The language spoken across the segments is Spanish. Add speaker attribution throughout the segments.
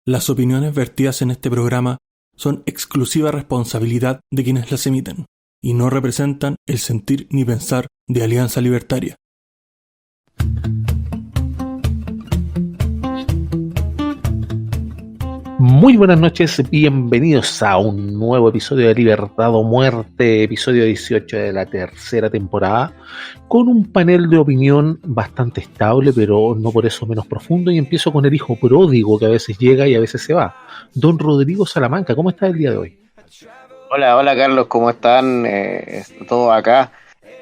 Speaker 1: Las opiniones vertidas en este programa son exclusiva responsabilidad de quienes las emiten y no representan el sentir ni pensar de Alianza Libertaria.
Speaker 2: Muy buenas noches, bienvenidos a un nuevo episodio de Libertad o Muerte, episodio 18 de la tercera temporada, con un panel de opinión bastante estable, pero no por eso menos profundo, y empiezo con el hijo pródigo que a veces llega y a veces se va. Don Rodrigo Salamanca, ¿cómo está el día de hoy?
Speaker 3: Hola Carlos, ¿cómo están? Todo acá.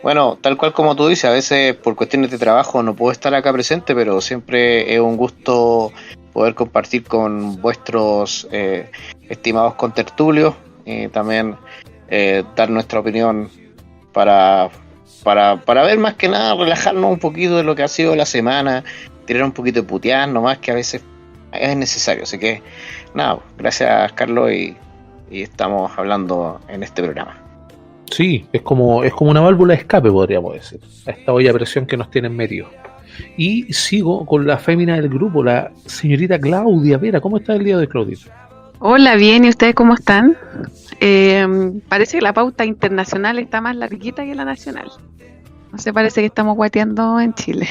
Speaker 3: Bueno, tal cual como tú dices, a veces por cuestiones de trabajo no puedo estar acá presente, pero siempre es un gusto poder compartir con vuestros estimados contertulios y también dar nuestra opinión para ver más que nada, relajarnos un poquito de lo que ha sido la semana, tirar un poquito de putear nomás, que a veces es necesario. Así que nada, gracias Carlos y estamos hablando en este programa.
Speaker 2: Sí, es como una válvula de escape, podríamos decir, a esta olla a presión que nos tienen metido. Y sigo con la fémina del grupo, la señorita Claudia Vera. ¿Cómo está el día de hoy, Claudia?
Speaker 4: Hola, bien, ¿y ustedes cómo están? Parece que la pauta internacional está más larguita que la nacional. No sé, parece que estamos guateando en Chile.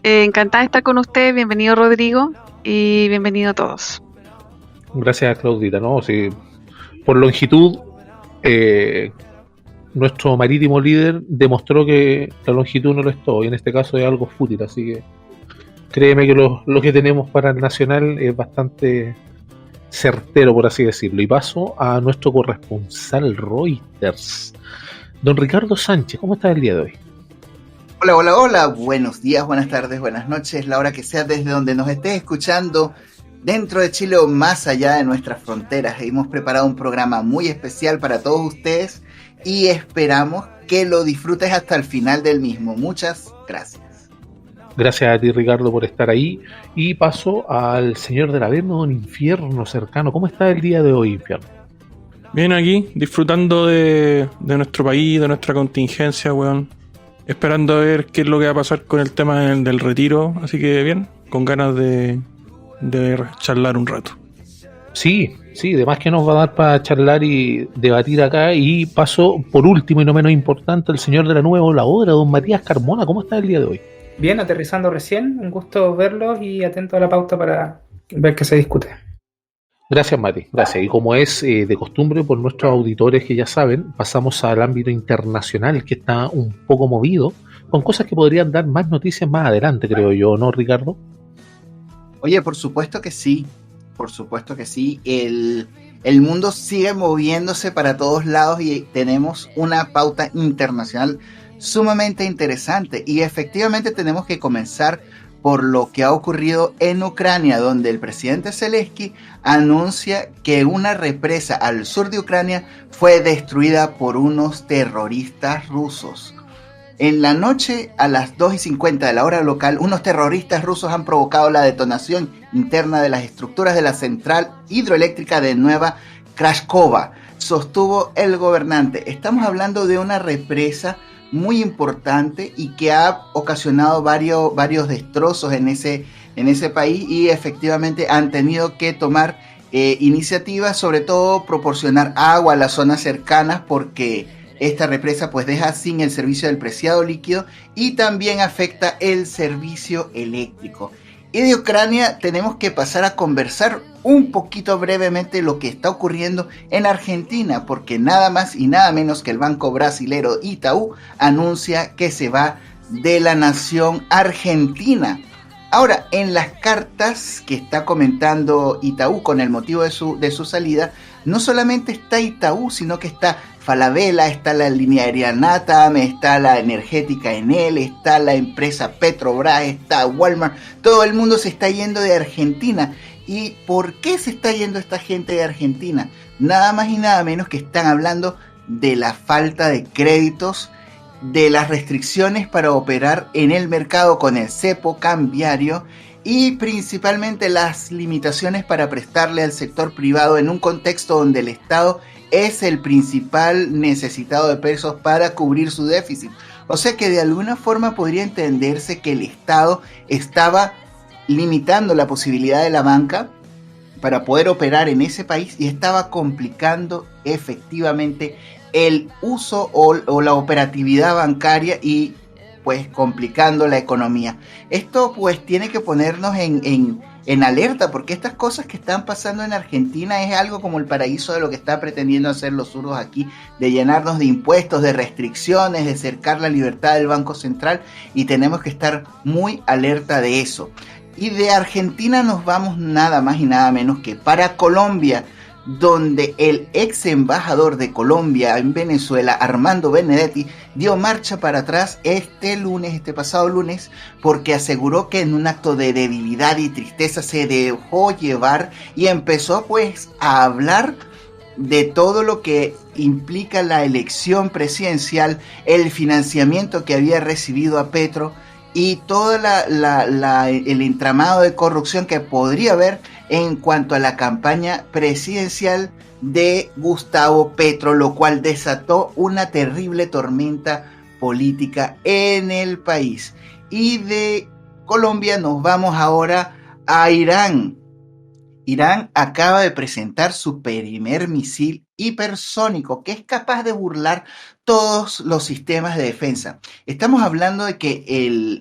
Speaker 4: Encantada de estar con ustedes, bienvenido Rodrigo y bienvenido a todos.
Speaker 2: Gracias, Claudita, ¿no? Sí, por longitud, nuestro marítimo líder demostró que la longitud no lo es todo, y en este caso es algo fútil, así que créeme que lo que tenemos para el Nacional es bastante certero, por así decirlo. Y paso a nuestro corresponsal Reuters, don Ricardo Sánchez. ¿Cómo está el día de hoy?
Speaker 5: Hola, buenos días, buenas tardes, buenas noches, la hora que sea desde donde nos estés escuchando, dentro de Chile o más allá de nuestras fronteras. Hemos preparado un programa muy especial para todos ustedes y esperamos que lo disfrutes hasta el final del mismo. Muchas gracias.
Speaker 2: Gracias a ti, Ricardo, por estar ahí. Y paso al señor del Averno, don Infierno Cercano. ¿Cómo está el día de hoy, Infierno?
Speaker 1: Bien, aquí, disfrutando de nuestro país, de nuestra contingencia, weón. Esperando a ver qué es lo que va a pasar con el tema del retiro. Así que bien, con ganas de charlar un rato.
Speaker 2: Sí, además que nos va a dar para charlar y debatir acá. Y paso, por último y no menos importante, el señor de la nueva ola obra, don Matías Carmona. ¿Cómo está el día de hoy?
Speaker 6: Bien, aterrizando recién, un gusto verlos y atento a la pauta para ver qué se discute.
Speaker 2: Gracias, Mati, gracias. Y como es de costumbre por nuestros auditores que ya saben, pasamos al ámbito internacional, que está un poco movido, con cosas que podrían dar más noticias más adelante, creo yo, ¿no, Ricardo?
Speaker 5: Oye, por supuesto que sí, el mundo sigue moviéndose para todos lados y tenemos una pauta internacional sumamente interesante, y efectivamente tenemos que comenzar por lo que ha ocurrido en Ucrania, donde el presidente Zelensky anuncia que una represa al sur de Ucrania fue destruida por unos terroristas rusos. En la noche, a las 2:50 de la hora local, unos terroristas rusos han provocado la detonación interna de las estructuras de la central hidroeléctrica de Nueva Krashkova, sostuvo el gobernante. Estamos hablando de una represa muy importante y que ha ocasionado varios destrozos en ese país, y efectivamente han tenido que tomar iniciativas, sobre todo proporcionar agua a las zonas cercanas, porque esta represa pues deja sin el servicio del preciado líquido y también afecta el servicio eléctrico. Y de Ucrania tenemos que pasar a conversar un poquito brevemente lo que está ocurriendo en Argentina, porque nada más y nada menos que el banco brasilero Itaú anuncia que se va de la nación argentina. Ahora, en las cartas que está comentando Itaú con el motivo de su salida, no solamente está Itaú, sino que está Falabella, está la línea aérea LATAM, está la energética Enel, está la empresa Petrobras, está Walmart. Todo el mundo se está yendo de Argentina. ¿Y por qué se está yendo esta gente de Argentina? Nada más y nada menos que están hablando de la falta de créditos, de las restricciones para operar en el mercado con el cepo cambiario y principalmente las limitaciones para prestarle al sector privado en un contexto donde el Estado es el principal necesitado de pesos para cubrir su déficit. O sea que de alguna forma podría entenderse que el Estado estaba limitando la posibilidad de la banca para poder operar en ese país y estaba complicando efectivamente el uso o la operatividad bancaria y pues complicando la economía. Esto pues tiene que ponernos en alerta, porque estas cosas que están pasando en Argentina es algo como el paraíso de lo que están pretendiendo hacer los zurdos aquí, de llenarnos de impuestos, de restricciones, de cercar la libertad del Banco Central, y tenemos que estar muy alerta de eso. Y de Argentina nos vamos nada más y nada menos que para Colombia, donde el ex embajador de Colombia en Venezuela, Armando Benedetti, dio marcha para atrás este pasado lunes, porque aseguró que en un acto de debilidad y tristeza se dejó llevar y empezó pues a hablar de todo lo que implica la elección presidencial, el financiamiento que había recibido a Petro y todo el entramado de corrupción que podría haber en cuanto a la campaña presidencial de Gustavo Petro, lo cual desató una terrible tormenta política en el país. Y de Colombia nos vamos ahora a Irán. Irán acaba de presentar su primer misil hipersónico que es capaz de burlar todos los sistemas de defensa. Estamos hablando de que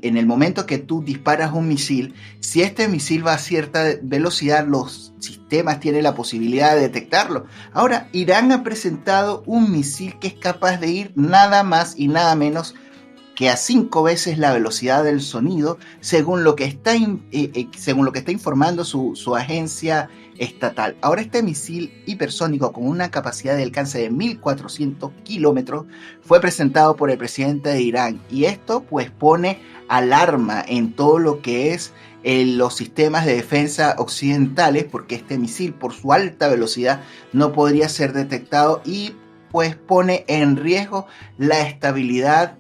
Speaker 5: en el momento que tú disparas un misil, si este misil va a cierta velocidad, los sistemas tienen la posibilidad de detectarlo. Ahora, Irán ha presentado un misil que es capaz de ir nada más y nada menos que a 5 veces la velocidad del sonido, según lo que está informando su agencia estatal. Ahora, este misil hipersónico con una capacidad de alcance de 1.400 kilómetros fue presentado por el presidente de Irán, y esto pues pone alarma en todo lo que es los sistemas de defensa occidentales, porque este misil por su alta velocidad no podría ser detectado y pues pone en riesgo la estabilidad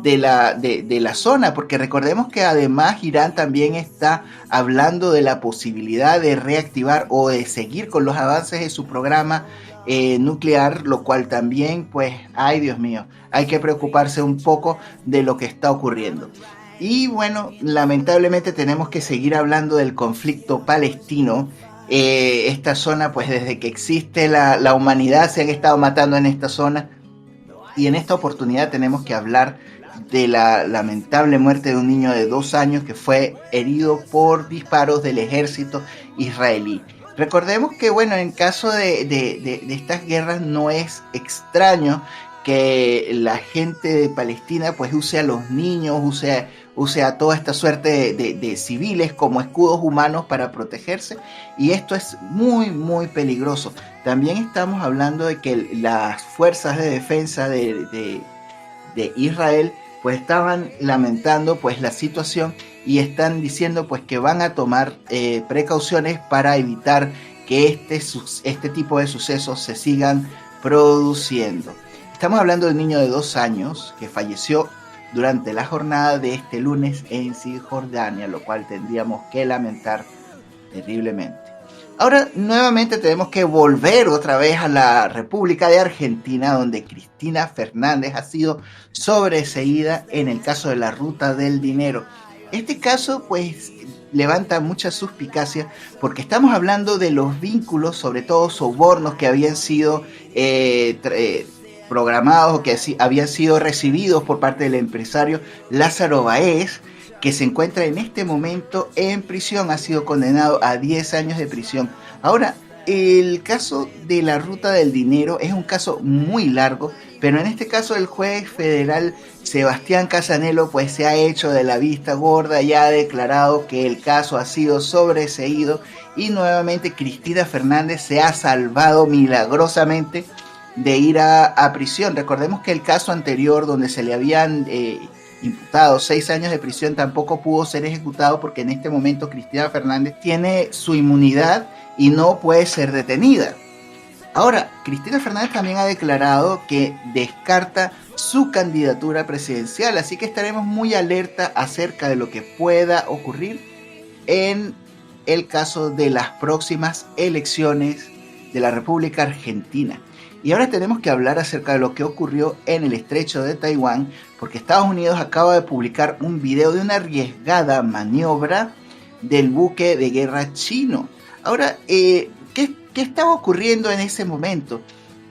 Speaker 5: de la zona, porque recordemos que además Irán también está hablando de la posibilidad de reactivar o de seguir con los avances de su programa nuclear, lo cual también pues, ay Dios mío, hay que preocuparse un poco de lo que está ocurriendo. Y bueno, lamentablemente tenemos que seguir hablando del conflicto palestino. Esta zona, pues desde que existe la humanidad se han estado matando en esta zona, y en esta oportunidad tenemos que hablar de la lamentable muerte de un niño de 2 años que fue herido por disparos del ejército israelí. Recordemos que, bueno, en caso de estas guerras no es extraño que la gente de Palestina pues use a los niños, use a toda esta suerte de civiles como escudos humanos para protegerse, y esto es muy muy peligroso. También estamos hablando de que las fuerzas de defensa de Israel pues estaban lamentando pues la situación y están diciendo pues que van a tomar precauciones para evitar que este tipo de sucesos se sigan produciendo. Estamos hablando de un niño de 2 años que falleció durante la jornada de este lunes en Cisjordania, lo cual tendríamos que lamentar terriblemente. Ahora nuevamente tenemos que volver otra vez a la República de Argentina, donde Cristina Fernández ha sido sobreseída en el caso de la ruta del dinero. Este caso pues levanta mucha suspicacia porque estamos hablando de los vínculos, sobre todo sobornos que habían sido programados o que habían sido recibidos por parte del empresario Lázaro Báez, que se encuentra en este momento en prisión, ha sido condenado a 10 años de prisión. Ahora, el caso de la ruta del dinero es un caso muy largo, pero en este caso el juez federal Sebastián Casanelo pues se ha hecho de la vista gorda y ha declarado que el caso ha sido sobreseído, y nuevamente Cristina Fernández se ha salvado milagrosamente de ir a prisión. Recordemos que el caso anterior, donde se le habían imputado 6 años de prisión, tampoco pudo ser ejecutado porque en este momento Cristina Fernández tiene su inmunidad y no puede ser detenida. Ahora, Cristina Fernández también ha declarado que descarta su candidatura presidencial, así que estaremos muy alerta acerca de lo que pueda ocurrir en el caso de las próximas elecciones de la República Argentina. Y ahora tenemos que hablar acerca de lo que ocurrió en el estrecho de Taiwán, porque Estados Unidos acaba de publicar un video de una arriesgada maniobra del buque de guerra chino. Ahora, ¿qué estaba ocurriendo en ese momento?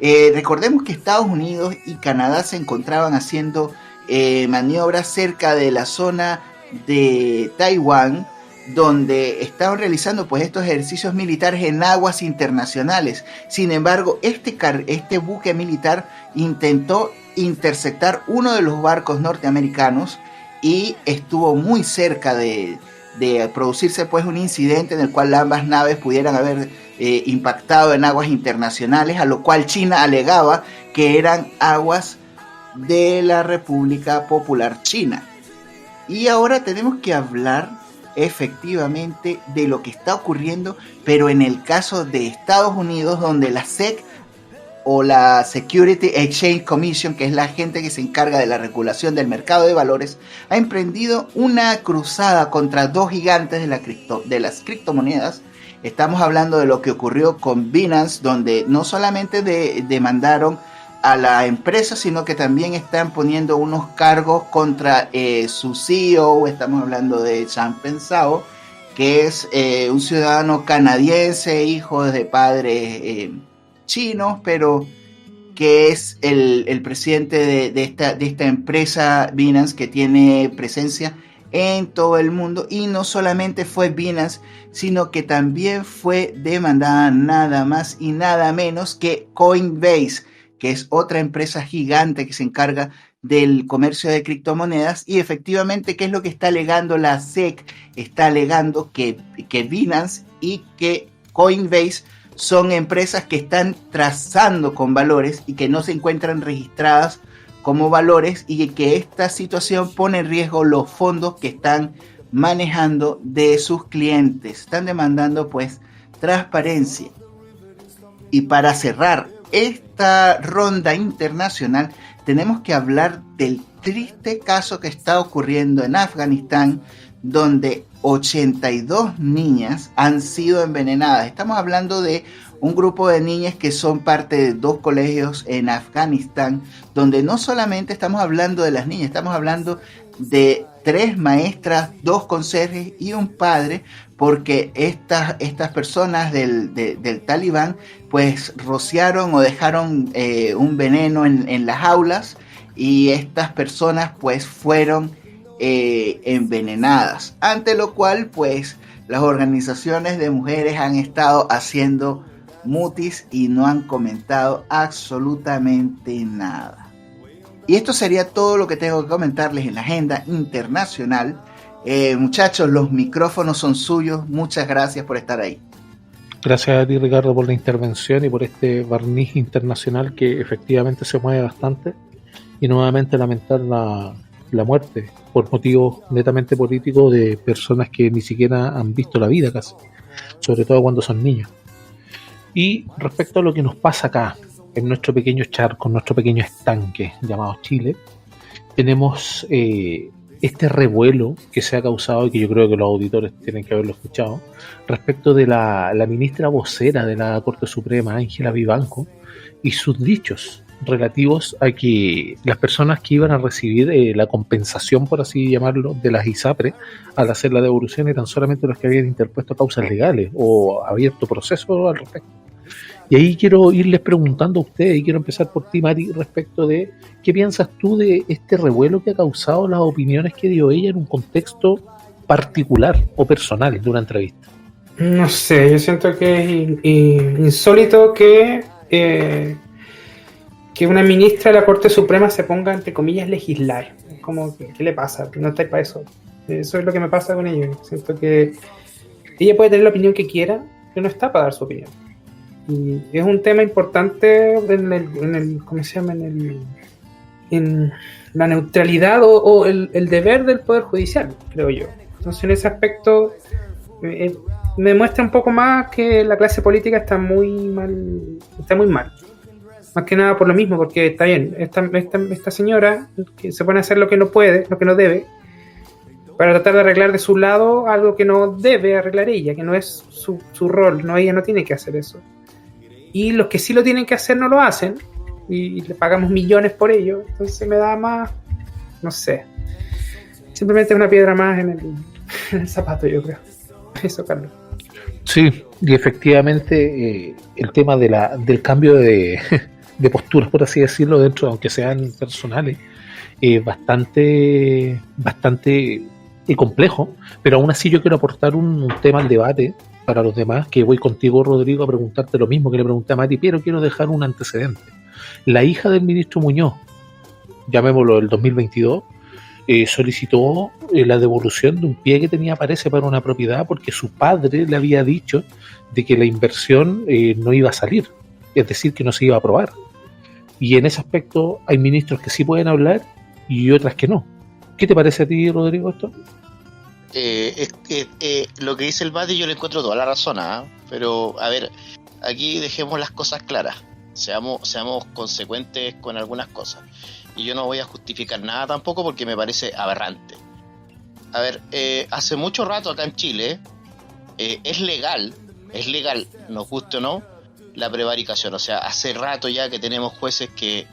Speaker 5: Recordemos que Estados Unidos y Canadá se encontraban haciendo maniobras cerca de la zona de Taiwán, donde estaban realizando pues estos ejercicios militares en aguas internacionales. Sin embargo, este buque militar intentó interceptar uno de los barcos norteamericanos y estuvo muy cerca de producirse pues un incidente en el cual ambas naves pudieran haber impactado en aguas internacionales, a lo cual China alegaba que eran aguas de la República Popular China. Y ahora tenemos que hablar efectivamente de lo que está ocurriendo, pero en el caso de Estados Unidos, donde la SEC o la Security Exchange Commission, que es la gente que se encarga de la regulación del mercado de valores, ha emprendido una cruzada contra dos gigantes de las criptomonedas. Estamos hablando de lo que ocurrió con Binance, donde no solamente demandaron a la empresa, sino que también están poniendo unos cargos contra su CEO. Estamos hablando de Changpeng Zhao, que es un ciudadano canadiense, hijo de padres chinos, pero que es el presidente de esta empresa Binance, que tiene presencia en todo el mundo. Y no solamente fue Binance, sino que también fue demandada nada más y nada menos que Coinbase, que es otra empresa gigante que se encarga del comercio de criptomonedas. Y efectivamente, ¿qué es lo que está alegando la SEC? Está alegando que Binance y que Coinbase son empresas que están trazando con valores y que no se encuentran registradas como valores, y que esta situación pone en riesgo los fondos que están manejando de sus clientes. Están demandando pues transparencia. Y para cerrar esta ronda internacional, tenemos que hablar del triste caso que está ocurriendo en Afganistán, donde 82 niñas han sido envenenadas. Estamos hablando de un grupo de niñas que son parte de 2 colegios en Afganistán, donde no solamente estamos hablando de las niñas, estamos hablando de 3 maestras, 2 conserjes y un padre, porque estas personas del Talibán pues rociaron o dejaron un veneno en las aulas, y estas personas pues fueron envenenadas, ante lo cual pues las organizaciones de mujeres han estado haciendo mutis y no han comentado absolutamente nada. Y esto sería todo lo que tengo que comentarles en la agenda internacional. Muchachos, los micrófonos son suyos. Muchas gracias por estar ahí.
Speaker 2: Gracias a ti, Ricardo, por la intervención y por este barniz internacional que efectivamente se mueve bastante. Y nuevamente lamentar la muerte por motivos netamente políticos de personas que ni siquiera han visto la vida casi, sobre todo cuando son niños. Y respecto a lo que nos pasa acá, en nuestro pequeño charco, en nuestro pequeño estanque llamado Chile, tenemos este revuelo que se ha causado, y que yo creo que los auditores tienen que haberlo escuchado, respecto de la ministra vocera de la Corte Suprema, Ángela Vivanco, y sus dichos relativos a que las personas que iban a recibir la compensación, por así llamarlo, de las ISAPRE al hacer la devolución eran solamente los que habían interpuesto causas legales o abierto procesos al respecto. Y ahí quiero irles preguntando a ustedes, y quiero empezar por ti, Mari, respecto de qué piensas tú de este revuelo que ha causado las opiniones que dio ella en un contexto particular o personal de una entrevista.
Speaker 6: No sé, yo siento que es insólito que una ministra de la Corte Suprema se ponga, entre comillas, legislar. Como, ¿qué le pasa? No estáis para eso. Eso es lo que me pasa con ella. Siento que ella puede tener la opinión que quiera, pero no está para dar su opinión. Y es un tema importante ¿cómo se llama? En la neutralidad o el deber del Poder Judicial, creo yo. Entonces, en ese aspecto me muestra un poco más que la clase política está muy mal. Más que nada por lo mismo, porque está bien, esta señora que se pone a hacer lo que no puede, lo que no debe, para tratar de arreglar de su lado algo que no debe arreglar ella, que no es su rol, no, ella no tiene que hacer eso. Y los que sí lo tienen que hacer no lo hacen, y le pagamos millones por ello. Entonces me da más, no sé, simplemente una piedra más en el zapato, yo creo. eso, Carlos.
Speaker 2: Sí, y efectivamente el tema del cambio de, de posturas, por así decirlo, dentro, aunque sean personales, bastante complejo, pero aún así yo quiero aportar un tema al debate para los demás, que voy contigo, Rodrigo, a preguntarte lo mismo que le pregunté a Mati, pero quiero dejar un antecedente. La hija del ministro Muñoz, llamémoslo el 2022, solicitó la devolución de un pie que tenía, parece, para una propiedad, porque su padre le había dicho de que la inversión no iba a salir, es decir, que no se iba a aprobar. Y en ese aspecto hay ministros que sí pueden hablar y otras que no. ¿Qué te parece a ti, Rodrigo, esto?
Speaker 3: Lo que dice el Mati yo le encuentro toda la razón, pero a ver, aquí dejemos las cosas claras, seamos consecuentes con algunas cosas, y yo no voy a justificar nada tampoco porque me parece aberrante. A ver, hace mucho rato acá en Chile es legal, nos guste o no, la prevaricación. O sea, hace rato ya que tenemos jueces que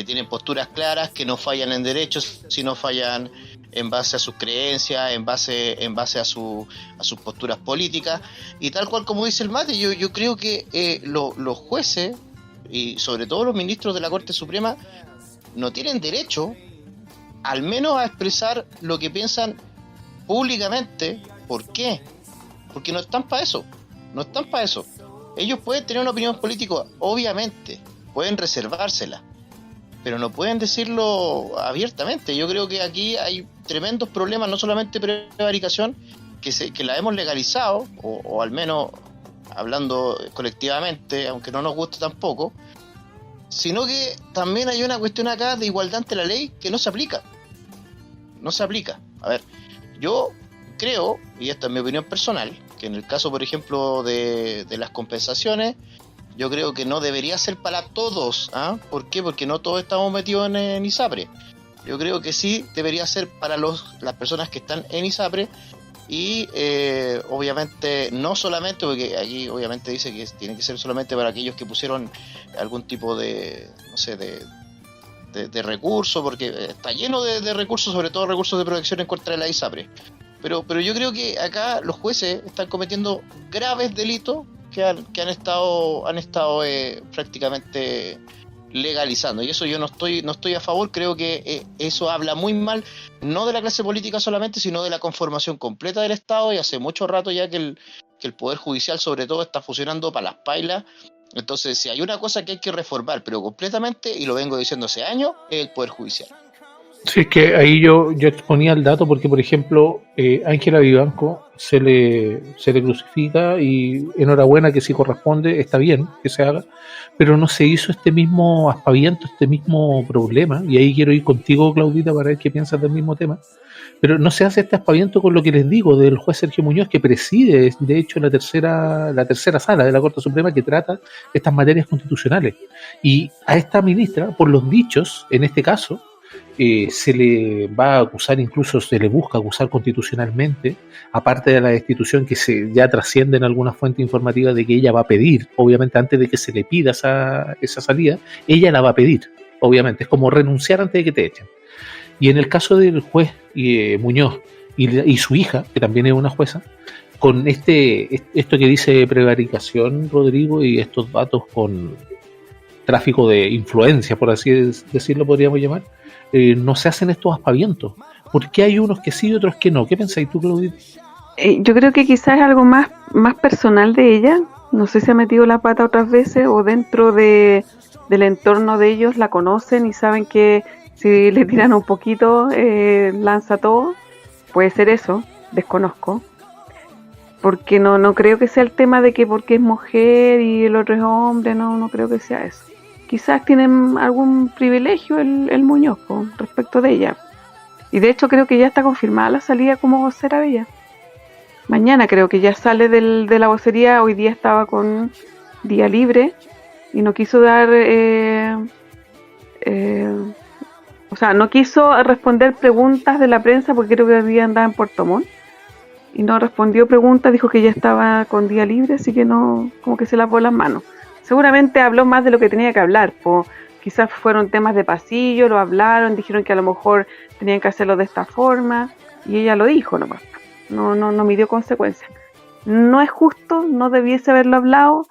Speaker 3: tienen posturas claras, que no fallan en derechos, sino fallan en base a sus creencias, en base a sus posturas políticas, y tal cual como dice el Mate, yo creo que los jueces, y sobre todo los ministros de la Corte Suprema, no tienen derecho, al menos a expresar lo que piensan públicamente. ¿Por qué? Porque no están para eso, Ellos pueden tener una opinión política, obviamente, pueden reservársela, pero no pueden decirlo abiertamente. Yo creo que aquí hay tremendos problemas, no solamente prevaricación, que la hemos legalizado, o al menos hablando colectivamente, aunque no nos guste tampoco, sino que también hay una cuestión acá de igualdad ante la ley que no se aplica. A ver, yo creo, y esta es mi opinión personal, que en el caso, por ejemplo, de las compensaciones, yo creo que no debería ser para todos. ¿Por qué? Porque no todos estamos metidos en ISAPRE. Yo creo que sí debería ser para las personas que están en ISAPRE, y obviamente no solamente, porque aquí obviamente dice que tiene que ser solamente para aquellos que pusieron algún tipo de, no sé, de recurso, porque está lleno de recursos, sobre todo recursos de protección en contra de la ISAPRE. Pero yo creo que acá los jueces están cometiendo graves delitos que han estado prácticamente legalizando, y eso yo no estoy a favor. Creo que eso habla muy mal, no de la clase política solamente, sino de la conformación completa del Estado, y hace mucho rato ya que el Poder Judicial sobre todo está funcionando para las pailas. Entonces, si hay una cosa que hay que reformar, pero completamente, y lo vengo diciendo hace años, es el Poder Judicial.
Speaker 2: Sí, es que ahí yo exponía el dato porque, por ejemplo, Ángela Vivanco se le crucifica, y enhorabuena que si corresponde, está bien que se haga, pero no se hizo este mismo aspaviento, este mismo problema, y ahí quiero ir contigo, Claudita, para ver qué piensas del mismo tema, pero no se hace este aspaviento con lo que les digo del juez Sergio Muñoz, que preside, de hecho, la tercera sala de la Corte Suprema que trata estas materias constitucionales, y a esta ministra, por los dichos, en este caso, se le va a acusar, incluso se le busca acusar constitucionalmente, aparte de la destitución que ya trasciende en alguna fuente informativa de que ella va a pedir, obviamente antes de que se le pida esa salida, ella la va a pedir, obviamente, es como renunciar antes de que te echen. Y en el caso del juez Muñoz y su hija, que también es una jueza, con esto que dice prevaricación, Rodrigo, y estos datos con tráfico de influencia, por así decirlo, podríamos llamar, no se hacen estos aspavientos. ¿Por qué hay unos que sí y otros que no? ¿Qué pensáis tú, Claudia?
Speaker 4: Yo creo que quizás es algo más personal de ella. No sé si ha metido la pata otras veces, o dentro del entorno de ellos la conocen y saben que si le tiran un poquito lanza todo. Puede ser eso, desconozco. Porque no creo que sea el tema de que porque es mujer y el otro es hombre, no creo que sea eso. Quizás tienen algún privilegio el Muñoz respecto de ella. Y de hecho creo que ya está confirmada la salida como vocera de ella. Mañana creo que ya sale de la vocería. Hoy día estaba con día libre y no quiso dar... no quiso responder preguntas de la prensa porque creo que había andado en Puerto Montt. Y no respondió preguntas, dijo que ya estaba con día libre, así que no, como que se lavó las manos. Seguramente habló más de lo que tenía que hablar, quizás fueron temas de pasillo, lo hablaron, dijeron que a lo mejor tenían que hacerlo de esta forma, y ella lo dijo nomás, no midió consecuencias. no es justo, no debiese haberlo hablado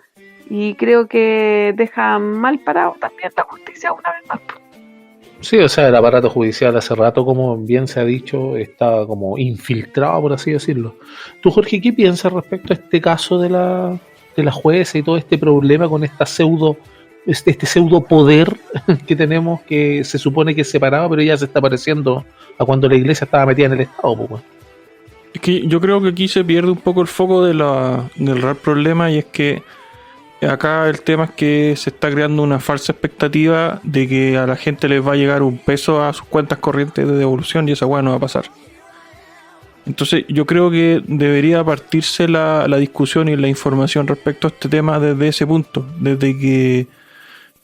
Speaker 4: y creo que deja mal parado también la justicia una vez más.
Speaker 2: Sí, o sea, el aparato judicial hace rato, como bien se ha dicho, está como infiltrado, por así decirlo. Tú, Jorge, ¿qué piensas respecto a este caso de la jueza y todo este problema con esta este pseudo poder que tenemos, que se supone que es separado, pero ya se está pareciendo a cuando la iglesia estaba metida en el Estado, pues?
Speaker 1: Es que yo creo que aquí se pierde un poco el foco del real problema, y es que acá el tema es que se está creando una falsa expectativa de que a la gente les va a llegar un peso a sus cuentas corrientes de devolución, y esa weá no va a pasar. Entonces yo creo que debería partirse la discusión y la información respecto a este tema desde ese punto, desde que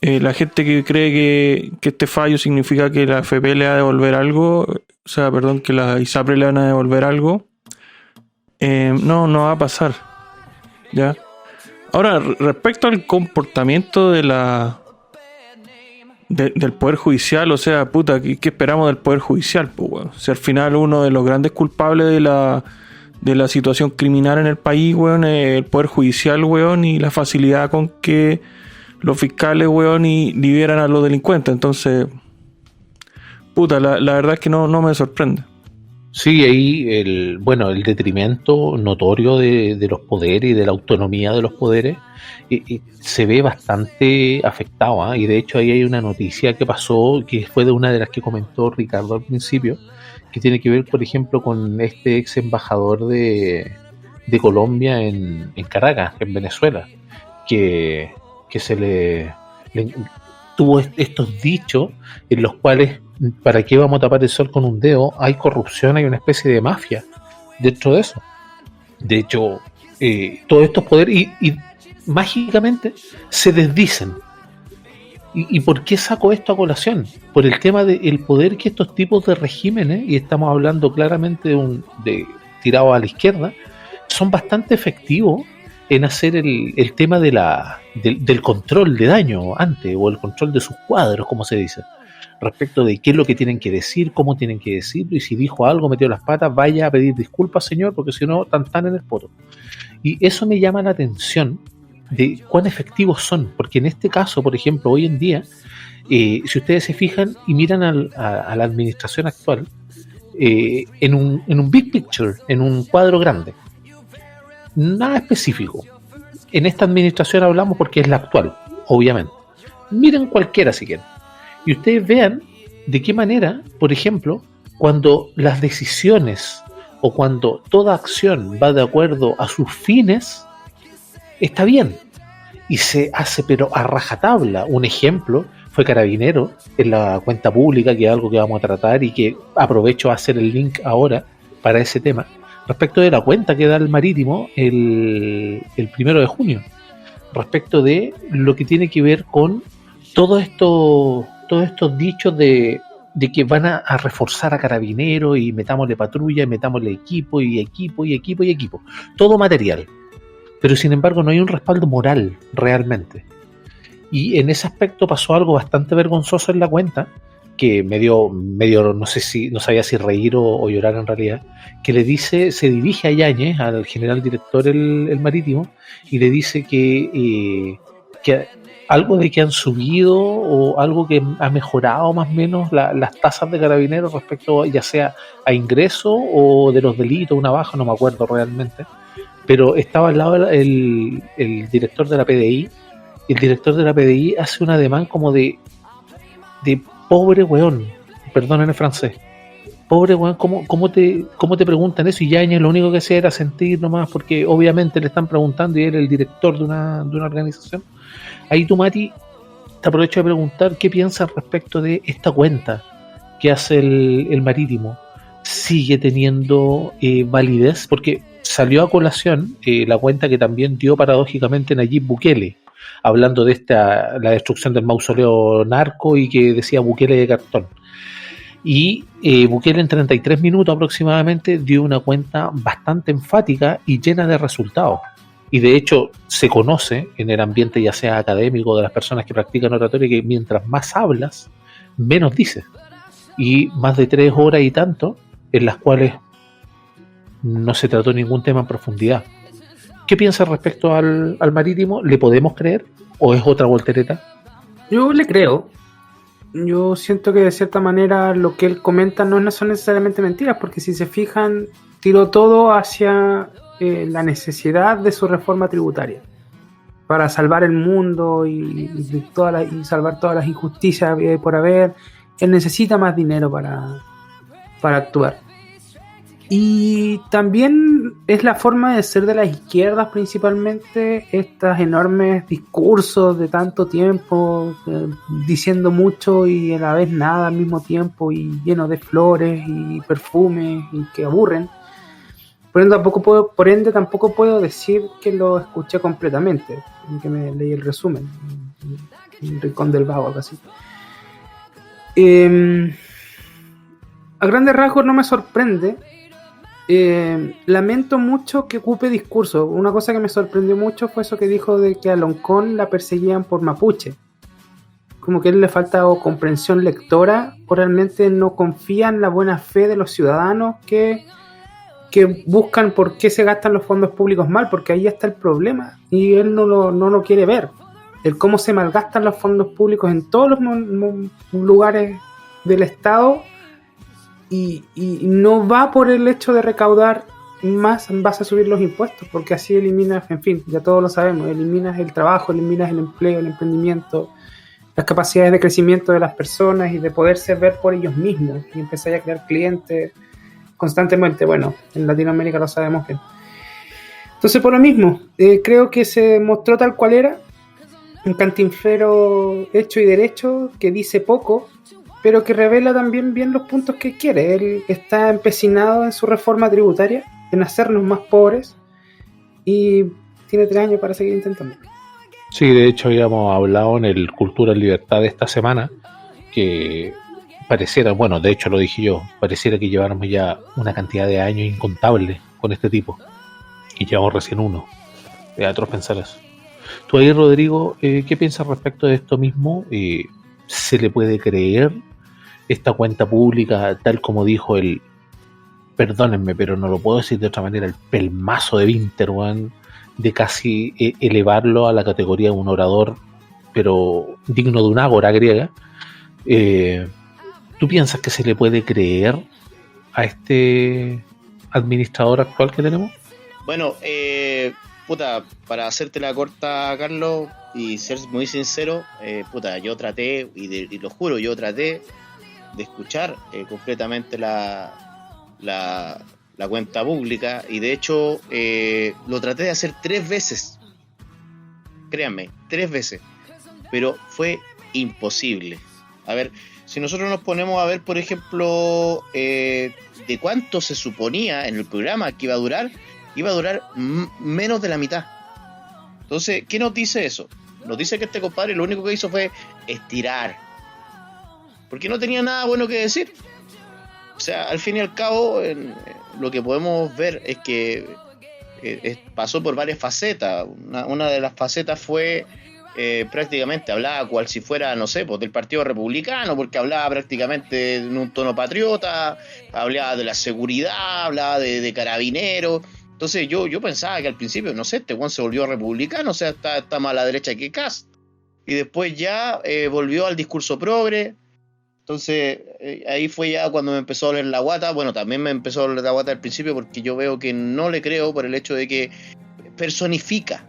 Speaker 1: la gente que cree que este fallo significa que la AFP le va a devolver algo, o sea, perdón, que la ISAPRE le van a devolver algo, no va a pasar, ¿ya? Ahora, respecto al comportamiento del Poder Judicial, o sea, puta, ¿qué esperamos del Poder Judicial? Pues, weón? Si al final uno de los grandes culpables de la situación criminal en el país, weón, es el Poder Judicial, weón, y la facilidad con que los fiscales, weón, y liberan a los delincuentes. Entonces, puta, la verdad es que no me sorprende.
Speaker 2: Sí, ahí el detrimento notorio de los poderes y de la autonomía de los poderes se ve bastante afectado, ¿eh? Y de hecho ahí hay una noticia que pasó, que fue de una de las que comentó Ricardo al principio, que tiene que ver, por ejemplo, con este ex embajador de Colombia en Caracas, en Venezuela, que se le tuvo estos dichos en los cuales, ¿para qué vamos a tapar el sol con un dedo? Hay corrupción, hay una especie de mafia dentro de eso. De hecho, todos estos poderes y mágicamente se desdicen. ¿Y por qué saco esto a colación? Por el tema del poder que estos tipos de regímenes, y estamos hablando claramente de tirados a la izquierda, son bastante efectivos en hacer el tema del control de daño antes, o el control de sus cuadros, como se dice, respecto de qué es lo que tienen que decir, cómo tienen que decirlo, y si dijo algo, metió las patas, vaya a pedir disculpas, señor, porque si no, tan en el poto. Y eso me llama la atención de cuán efectivos son, porque en este caso, por ejemplo, hoy en día, si ustedes se fijan y miran a la administración actual, en un big picture, en un cuadro grande, nada específico. En esta administración hablamos porque es la actual, obviamente. Miren cualquiera si quieren. Y ustedes vean de qué manera, por ejemplo, cuando las decisiones o cuando toda acción va de acuerdo a sus fines, está bien. Y se hace pero a rajatabla. Un ejemplo fue Carabinero en la cuenta pública, que es algo que vamos a tratar y que aprovecho a hacer el link ahora para ese tema. Respecto de la cuenta que da el Marítimo el 1 de junio, respecto de lo que tiene que ver con todos estos dichos de que van a reforzar a Carabineros y metámosle patrulla y metámosle equipo, todo material, pero sin embargo no hay un respaldo moral realmente. Y en ese aspecto pasó algo bastante vergonzoso en la cuenta, que me dio no sabía si reír o llorar en realidad, que se dirige a Yáñez, al general director el Marítimo, y le dice que algo de que han subido o algo que ha mejorado más o menos las tasas de Carabineros respecto ya sea a ingreso o de los delitos, una baja, no me acuerdo realmente, pero estaba al lado el director de la PDI, y el director de la PDI hace un ademán como de pobre weón, perdonen el francés, pobre weón, ¿cómo te preguntan eso? Y Yáñez lo único que hacía era sentir nomás, porque obviamente le están preguntando y él es el director de una organización. Ahí tú, Mati, te aprovecho de preguntar qué piensas respecto de esta cuenta que hace el Marítimo. ¿Sigue teniendo validez? Porque salió a colación la cuenta que también dio paradójicamente Nayib Bukele, hablando de la destrucción del mausoleo narco y que decía Bukele de cartón. Y Bukele en 33 minutos aproximadamente dio una cuenta bastante enfática y llena de resultados. Y de hecho se conoce en el ambiente ya sea académico de las personas que practican oratoria que mientras más hablas, menos dices. Y más de 3 horas y tanto en las cuales no se trató ningún tema en profundidad. ¿Qué piensas respecto al Marítimo? ¿Le podemos creer o es otra voltereta?
Speaker 6: Yo le creo. Yo siento que de cierta manera lo que él comenta no son necesariamente mentiras, porque si se fijan, tiró todo hacia la necesidad de su reforma tributaria para salvar el mundo y salvar todas las injusticias por haber. Él necesita más dinero para actuar. Y también es la forma de ser de las izquierdas, principalmente estos enormes discursos de tanto tiempo, diciendo mucho y a la vez nada al mismo tiempo, y llenos de flores y perfumes y que aburren. Por ende, tampoco puedo decir que lo escuché completamente, que me leí el resumen, en el Rincón del Vago, algo así. A grandes rasgos no me sorprende. Lamento mucho que ocupe discurso. Una cosa que me sorprendió mucho fue eso que dijo de que a Loncón la perseguían por mapuche. Como que a él le falta o comprensión lectora o realmente no confía en la buena fe de los ciudadanos que buscan por qué se gastan los fondos públicos mal, porque ahí está el problema y él no lo quiere ver. El cómo se malgastan los fondos públicos en todos los lugares del Estado. Y no va por el hecho de recaudar más en base a subir los impuestos, porque así eliminas, en fin, ya todos lo sabemos, eliminas el trabajo, eliminas el empleo, el emprendimiento, las capacidades de crecimiento de las personas y de poderse ver por ellos mismos y empezar a crear clientes constantemente. Bueno, en Latinoamérica lo sabemos bien. Entonces, por lo mismo, creo que se mostró tal cual era, un cantinflero hecho y derecho que dice poco, pero que revela también bien los puntos que quiere. Él está empecinado en su reforma tributaria, en hacernos más pobres, y tiene 3 años para seguir intentando.
Speaker 2: Sí, de hecho habíamos hablado en el Cultura en Libertad de esta semana, que pareciera, bueno, de hecho lo dije yo, pareciera que lleváramos ya una cantidad de años incontable con este tipo, y llevamos recién uno. Es atroz pensar eso. Tú ahí, Rodrigo, ¿qué piensas respecto de esto mismo? ¿Se le puede creer esta cuenta pública, tal como dijo el, perdónenme, pero no lo puedo decir de otra manera, el pelmazo de Winterman, de casi elevarlo a la categoría de un orador, pero digno de una ágora griega? ¿Tú piensas que se le puede creer a este administrador actual que tenemos?
Speaker 3: Bueno, para hacerte la corta, Carlos, y ser muy sincero, yo traté, y lo juro, yo traté de escuchar completamente la cuenta pública, y de hecho lo traté de hacer 3 veces, créanme, 3 veces, pero fue imposible. A ver, si nosotros nos ponemos a ver, por ejemplo, de cuánto se suponía en el programa que iba a durar menos de la mitad. Entonces, ¿qué nos dice eso? Nos dice que este compadre lo único que hizo fue estirar, porque no tenía nada bueno que decir. O sea, al fin y al cabo, lo que podemos ver es que pasó por varias facetas. Una de las facetas fue prácticamente hablaba cual si fuera, no sé, pues del Partido Republicano, porque hablaba prácticamente en un tono patriota, hablaba de la seguridad, hablaba de carabineros. Entonces yo pensaba que al principio, no sé, este Juan se volvió republicano, o sea, está más a la derecha que Kast. Y después ya volvió al discurso progre. Entonces ahí fue ya cuando me empezó a doler la guata. Bueno, también me empezó a doler la guata al principio porque yo veo que no le creo por el hecho de que personifica.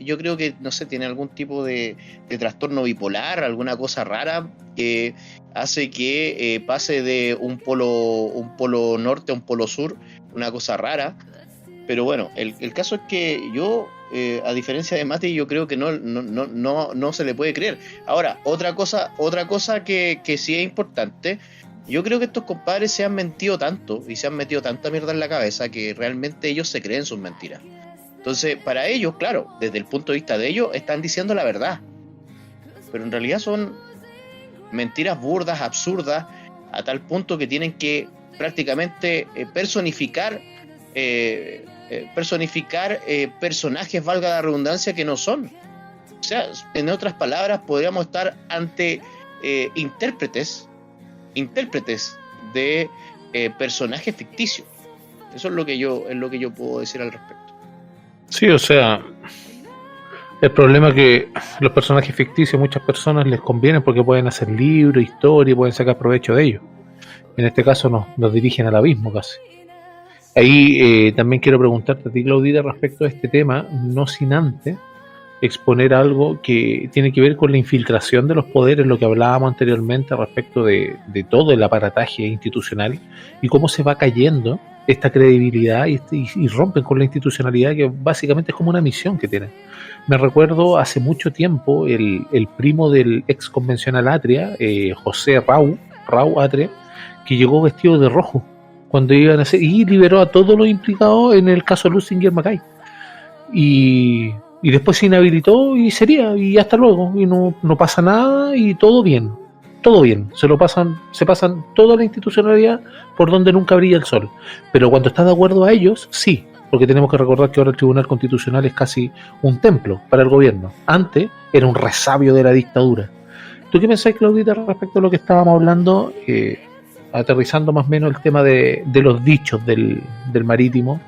Speaker 3: Yo creo que, no sé, tiene algún tipo de trastorno bipolar, alguna cosa rara que hace que pase de un polo norte a un polo sur, una cosa rara. Pero bueno, el caso es que yo, a diferencia de Mati, yo creo que no se le puede creer. Ahora, otra cosa que sí es importante, yo creo que estos compadres se han mentido tanto y se han metido tanta mierda en la cabeza que realmente ellos se creen sus mentiras. Entonces, para ellos, claro, desde el punto de vista de ellos, están diciendo la verdad. Pero en realidad son mentiras burdas, absurdas, a tal punto que tienen que prácticamente personificar personajes, valga la redundancia, que no son. O sea, en otras palabras, podríamos estar ante intérpretes de personajes ficticios. Eso es lo que yo puedo decir al respecto.
Speaker 2: Sí, o sea, el problema es que los personajes ficticios a muchas personas les convienen porque pueden hacer libros, historia, y pueden sacar provecho de ellos. En este caso nos dirigen al abismo casi. Ahí también quiero preguntarte a ti, Claudita, respecto a este tema, no sin antes exponer algo que tiene que ver con la infiltración de los poderes, lo que hablábamos anteriormente respecto de todo el aparataje institucional y cómo se va cayendo esta credibilidad y rompen con la institucionalidad, que básicamente es como una misión que tienen. Me recuerdo hace mucho tiempo el primo del ex convencional Atria, José Rau Atria, que llegó vestido de rojo cuando iban a hacer, y liberó a todos los implicados en el caso Lusinger Mackay. Y después se inhabilitó y sería, y hasta luego, y no pasa nada y todo bien, se pasan toda la institucionalidad por donde nunca brilla el sol. Pero cuando está de acuerdo a ellos, sí, porque tenemos que recordar que ahora el Tribunal Constitucional es casi un templo para el gobierno. Antes era un resabio de la dictadura. ¿Tú qué pensás, Claudita, respecto a lo que estábamos hablando, aterrizando más o menos el tema de los dichos del marítimo?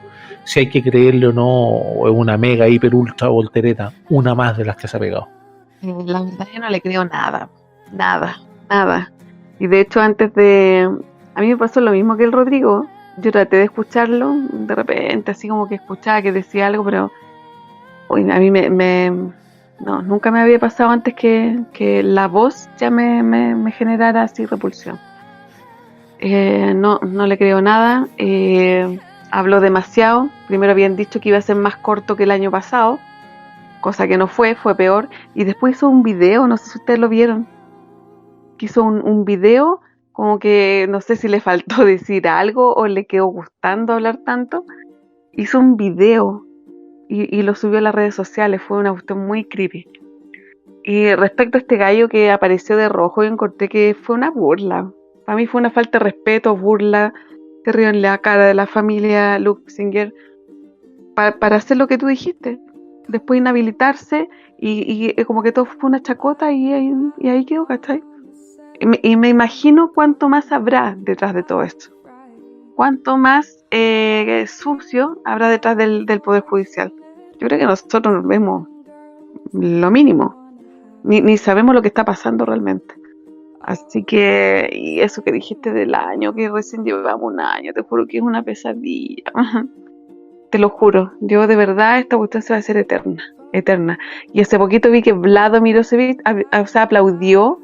Speaker 2: Si hay que creerle o no, es una mega, hiper, ultra voltereta, una más de las que se ha pegado.
Speaker 4: La verdad yo no le creo nada. Y de hecho a mí me pasó lo mismo que el Rodrigo. Yo traté de escucharlo, de repente así como que escuchaba que decía algo, pero a mí no, nunca me había pasado antes que la voz ya me generara así repulsión. No le creo nada. Habló demasiado. Primero habían dicho que iba a ser más corto que el año pasado, cosa que no fue peor. Y después hizo un video, no sé si ustedes lo vieron, que hizo un video como que no sé si le faltó decir algo o le quedó gustando hablar tanto. Hizo un video y lo subió a las redes sociales. Fue una cuestión muy creepy. Y respecto a este gallo que apareció de rojo, yo encontré que fue una burla. Para mí fue una falta de respeto, burla. Se río en la cara de la familia Lusinger para hacer lo que tú dijiste. Después inhabilitarse y como que todo fue una chacota y ahí quedó, ¿cachai? Y me imagino cuánto más habrá detrás de todo esto. Cuánto más sucio habrá detrás del Poder Judicial. Yo creo que nosotros nos vemos lo mínimo. Ni sabemos lo que está pasando realmente. Así que, y eso que dijiste del año, que recién llevamos un año, te juro que es una pesadilla. Te lo juro, yo de verdad esta cuestión se va a hacer eterna. Y hace poquito vi que Vlado Mirosevic aplaudió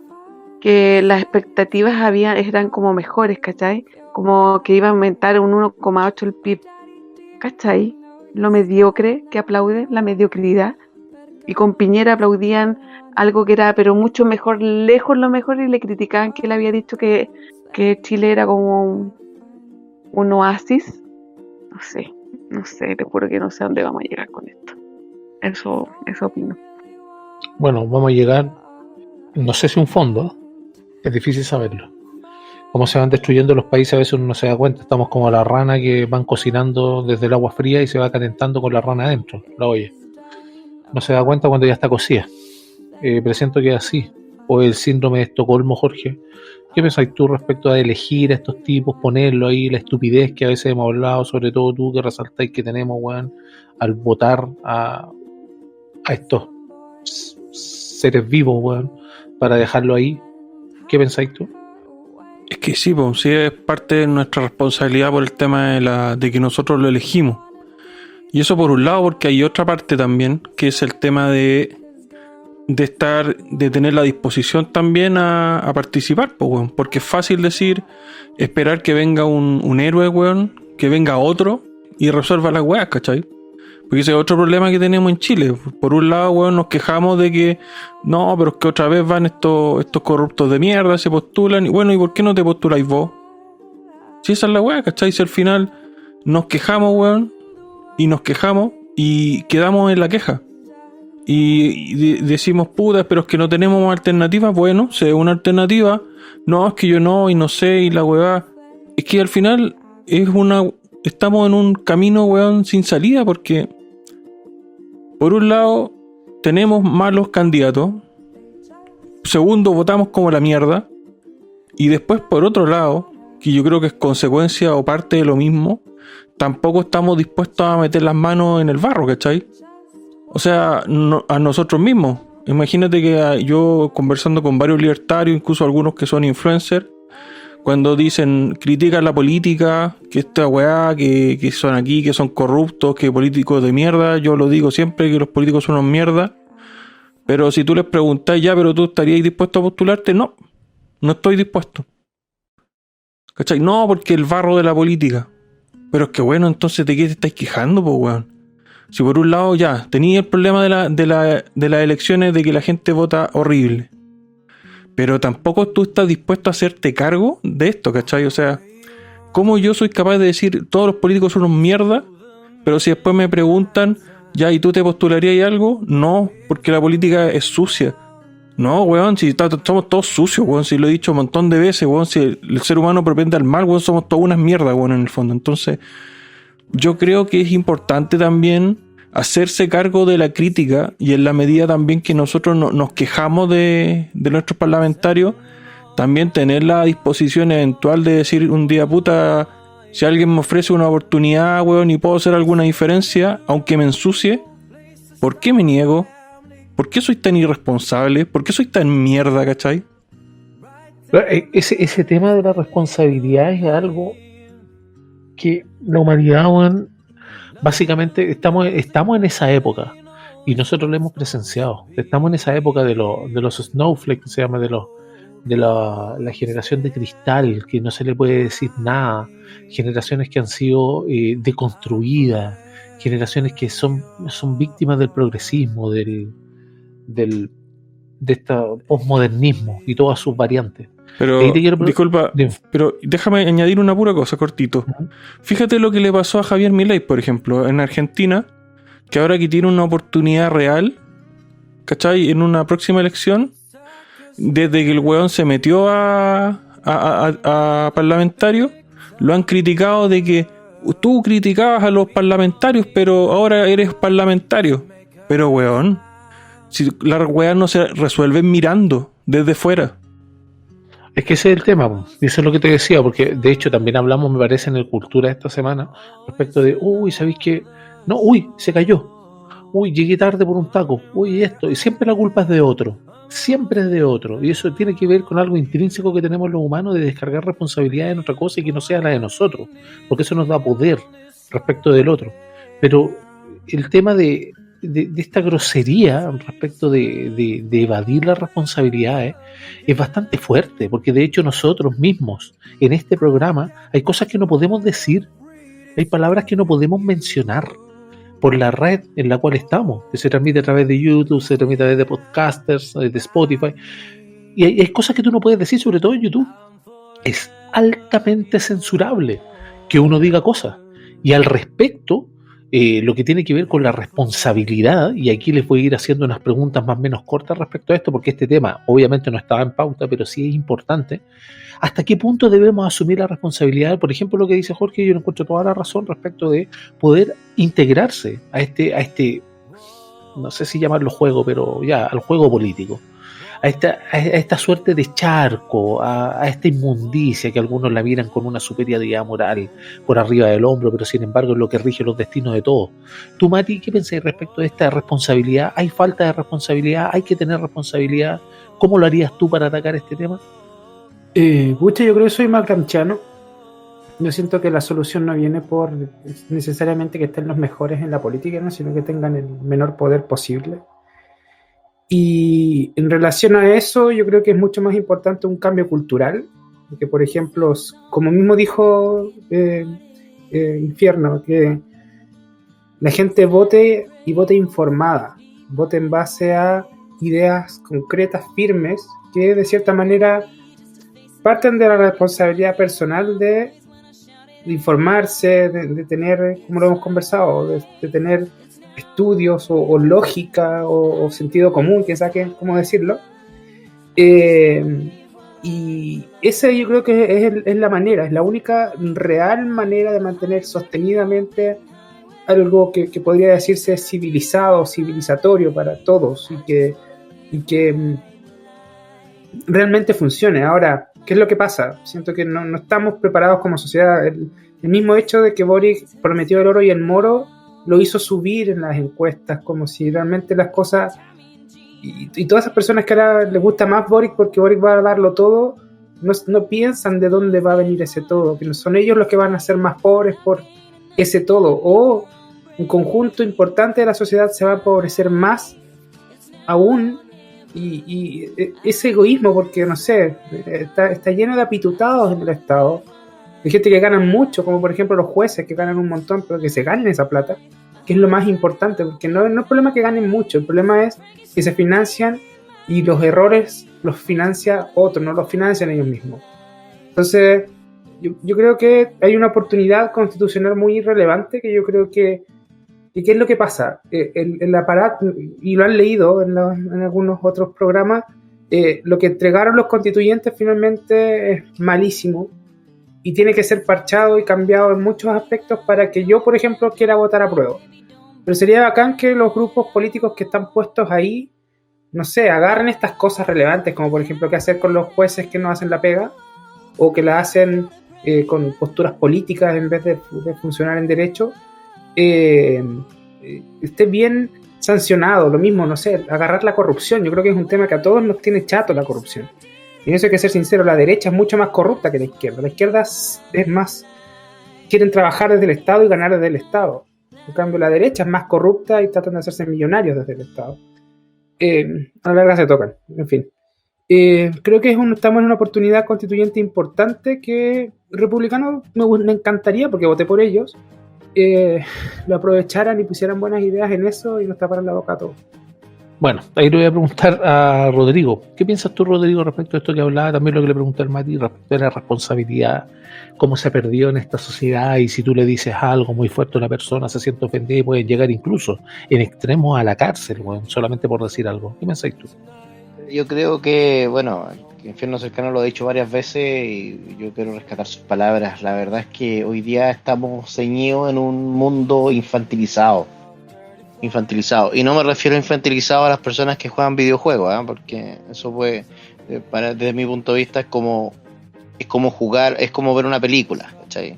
Speaker 4: que las expectativas eran como mejores, ¿cachai? Como que iba a aumentar un 1,8 el PIB, ¿cachai? Lo mediocre que aplaude, la mediocridad. Y con Piñera aplaudían algo que era pero mucho mejor, lejos lo mejor, y le criticaban que él había dicho que Chile era como un oasis. No sé, te juro que no sé a dónde vamos a llegar con esto. Eso opino.
Speaker 2: Bueno, vamos a llegar, no sé si un fondo, es difícil saberlo. Cómo se van destruyendo los países a veces uno no se da cuenta. Estamos como la rana que van cocinando desde el agua fría y se va calentando con la rana adentro, la olla. No se da cuenta cuando ya está cocida. Presiento que es así. O el síndrome de Estocolmo, Jorge. ¿Qué pensáis tú respecto a elegir a estos tipos, ponerlo ahí, la estupidez que a veces hemos hablado, sobre todo tú que resaltáis que tenemos, weón, al votar a estos seres vivos, weón, para dejarlo ahí? ¿Qué pensáis tú?
Speaker 1: Es que sí, pues, sí es parte de nuestra responsabilidad por el tema de que nosotros lo elegimos. Y eso por un lado, porque hay otra parte también, que es el tema de tener la disposición también a participar, pues, weón. Porque es fácil esperar que venga un héroe, weón, que venga otro y resuelva las weas, ¿cachai? Porque ese es otro problema que tenemos en Chile. Por un lado, weón, nos quejamos de que no, pero es que otra vez van estos corruptos de mierda, se postulan, y bueno, ¿y por qué no te postuláis vos? Si esa es la wea, ¿cachai? Si al final nos quejamos, weón, y quedamos en la queja. Y decimos, puta, pero es que no tenemos alternativas. Bueno, si es una alternativa, no, es que yo no, y no sé, y la weá. Es que al final estamos en un camino, weón, sin salida, porque por un lado tenemos malos candidatos, segundo, votamos como la mierda, y después por otro lado, que yo creo que es consecuencia o parte de lo mismo, tampoco estamos dispuestos a meter las manos en el barro, ¿cachai? O sea, a nosotros mismos. Imagínate que yo conversando con varios libertarios, incluso algunos que son influencers, cuando dicen, critican la política, que esta weá, que son aquí, que son corruptos, que políticos de mierda, yo lo digo siempre, que los políticos son unos mierda, pero si tú les preguntás ya, pero tú estarías dispuesto a postularte, no estoy dispuesto. ¿Cachai? No, porque el barro de la política. Pero es que bueno, entonces ¿de qué te estáis quejando, po, weón? Si por un lado ya tenía el problema de las elecciones de que la gente vota horrible, pero tampoco tú estás dispuesto a hacerte cargo de esto, ¿cachai? O sea, ¿cómo yo soy capaz de decir todos los políticos son unos mierda? Pero si después me preguntan, ya, ¿y tú te postularías algo? No, porque la política es sucia. No, weón, si somos todos sucios, weón, si lo he dicho un montón de veces, weón, si el ser humano propende al mal, weón, somos todas unas mierdas, weón, en el fondo. Entonces, yo creo que es importante también hacerse cargo de la crítica, y en la medida también que nosotros nos quejamos de nuestros parlamentarios, también tener la disposición eventual de decir un día, puta, si alguien me ofrece una oportunidad, weón, y puedo hacer alguna diferencia, aunque me ensucie, ¿por qué me niego? ¿Por qué soy tan irresponsable? ¿Por qué soy tan mierda, cachai?
Speaker 2: Ese tema de la responsabilidad es algo que la humanidad, weón, básicamente estamos en esa época y nosotros lo hemos presenciado. Estamos en esa época de los snowflakes, se llama, de la generación de cristal, que no se le puede decir nada, generaciones que han sido deconstruidas, generaciones que son víctimas del progresismo, de este posmodernismo y todas sus variantes.
Speaker 1: Pero, disculpa, pero déjame añadir una pura cosa, cortito. Uh-huh. Fíjate lo que le pasó a Javier Milei, por ejemplo, en Argentina, que ahora que tiene una oportunidad real, ¿cachai? En una próxima elección, desde que el weón se metió a parlamentario, lo han criticado de que tú criticabas a los parlamentarios, pero ahora eres parlamentario. Pero weón, si las weas no se resuelven mirando desde fuera.
Speaker 2: Es que ese es el tema, eso es lo que te decía, porque de hecho también hablamos, me parece, en el Cultura esta semana, respecto de, ¿sabéis qué? No, se cayó, llegué tarde por un taco, esto, y siempre la culpa es de otro, y eso tiene que ver con algo intrínseco que tenemos los humanos de descargar responsabilidad en otra cosa y que no sea la de nosotros, porque eso nos da poder respecto del otro. Pero el tema de esta grosería respecto de evadir las responsabilidades es bastante fuerte, porque de hecho nosotros mismos en este programa hay cosas que no podemos decir, hay palabras que no podemos mencionar por la red en la cual estamos, que se transmite a través de YouTube, se transmite a través de podcasters, de Spotify, y hay cosas que tú no puedes decir, sobre todo en YouTube. Es altamente censurable que uno diga cosas, y al respecto lo que tiene que ver con la responsabilidad, y aquí les voy a ir haciendo unas preguntas más o menos cortas respecto a esto, porque este tema obviamente no estaba en pauta, pero sí es importante. ¿Hasta qué punto debemos asumir la responsabilidad? Por ejemplo, lo que dice Jorge, yo encuentro toda la razón respecto de poder integrarse a este no sé si llamarlo juego, pero ya, al juego político, a esta suerte de charco, a esta inmundicia que algunos la miran con una superioridad moral por arriba del hombro, pero sin embargo es lo que rige los destinos de todos. Tú, Mati, ¿qué pensás respecto de esta responsabilidad? ¿Hay falta de responsabilidad? ¿Hay que tener responsabilidad? ¿Cómo lo harías tú para atacar este tema?
Speaker 6: Pucha, yo creo que soy más gramsciano. Yo siento que la solución no viene por necesariamente que estén los mejores en la política, ¿no? Sino que tengan el menor poder posible. Y en relación a eso, yo creo que es mucho más importante un cambio cultural, que por ejemplo, como mismo dijo Infierno, que la gente vote y vote informada, vote en base a ideas concretas, firmes, que de cierta manera parten de la responsabilidad personal de informarse, de tener, como lo hemos conversado, de tener estudios o lógica o sentido común, que saquen, ¿cómo decirlo? Y esa yo creo que es la manera, es la única real manera de mantener sostenidamente algo que podría decirse civilizado, civilizatorio para todos y que realmente funcione. Ahora, ¿qué es lo que pasa? Siento que no estamos preparados como sociedad. El mismo hecho de que Boric prometió el oro y el moro lo hizo subir en las encuestas, como si realmente las cosas... Y todas esas personas que ahora les gusta más Boric porque Boric va a darlo todo, no piensan de dónde va a venir ese todo, que no son ellos los que van a ser más pobres por ese todo, o un conjunto importante de la sociedad se va a empobrecer más aún, y ese egoísmo, porque no sé, está lleno de apitutados en el Estado, de gente que ganan mucho, como por ejemplo los jueces que ganan un montón, pero que se ganen esa plata, que es lo más importante, porque no es el problema que ganen mucho, el problema es que se financian y los errores los financia otro, no los financian ellos mismos. Entonces, yo creo que hay una oportunidad constitucional muy relevante, que yo creo que ¿qué es lo que pasa? El aparato, y lo han leído en algunos otros programas, lo que entregaron los constituyentes finalmente es malísimo y tiene que ser parchado y cambiado en muchos aspectos para que yo, por ejemplo, quiera votar a prueba. Pero sería bacán que los grupos políticos que están puestos ahí, no sé, agarren estas cosas relevantes, como por ejemplo qué hacer con los jueces que no hacen la pega, o que la hacen con posturas políticas en vez de funcionar en derecho, esté bien sancionado. Lo mismo, no sé, agarrar la corrupción. Yo creo que es un tema que a todos nos tiene chato la corrupción. Y en eso hay que ser sincero, la derecha es mucho más corrupta que la izquierda. La izquierda es más, quieren trabajar desde el Estado y ganar desde el Estado. En cambio, la derecha es más corrupta y tratan de hacerse millonarios desde el Estado. A la larga se tocan, en fin. Creo que estamos en una oportunidad constituyente importante que republicanos me encantaría, porque voté por ellos, lo aprovecharan y pusieran buenas ideas en eso y nos taparan la boca a todos.
Speaker 2: Bueno, ahí le voy a preguntar a Rodrigo. ¿Qué piensas tú, Rodrigo, respecto a esto que hablaba? También lo que le pregunté al Mati, respecto a la responsabilidad, cómo se perdió en esta sociedad, y si tú le dices algo muy fuerte a una persona, se siente ofendida y pueden llegar incluso en extremos a la cárcel, bueno, solamente por decir algo. ¿Qué piensas tú?
Speaker 3: Yo creo que, bueno, Infierno Cercano lo ha dicho varias veces y yo quiero rescatar sus palabras. La verdad es que hoy día estamos ceñidos en un mundo infantilizado. Y no me refiero a infantilizado a las personas que juegan videojuegos, porque eso puede, desde mi punto de vista, es como jugar, es como ver una película, ¿cachai?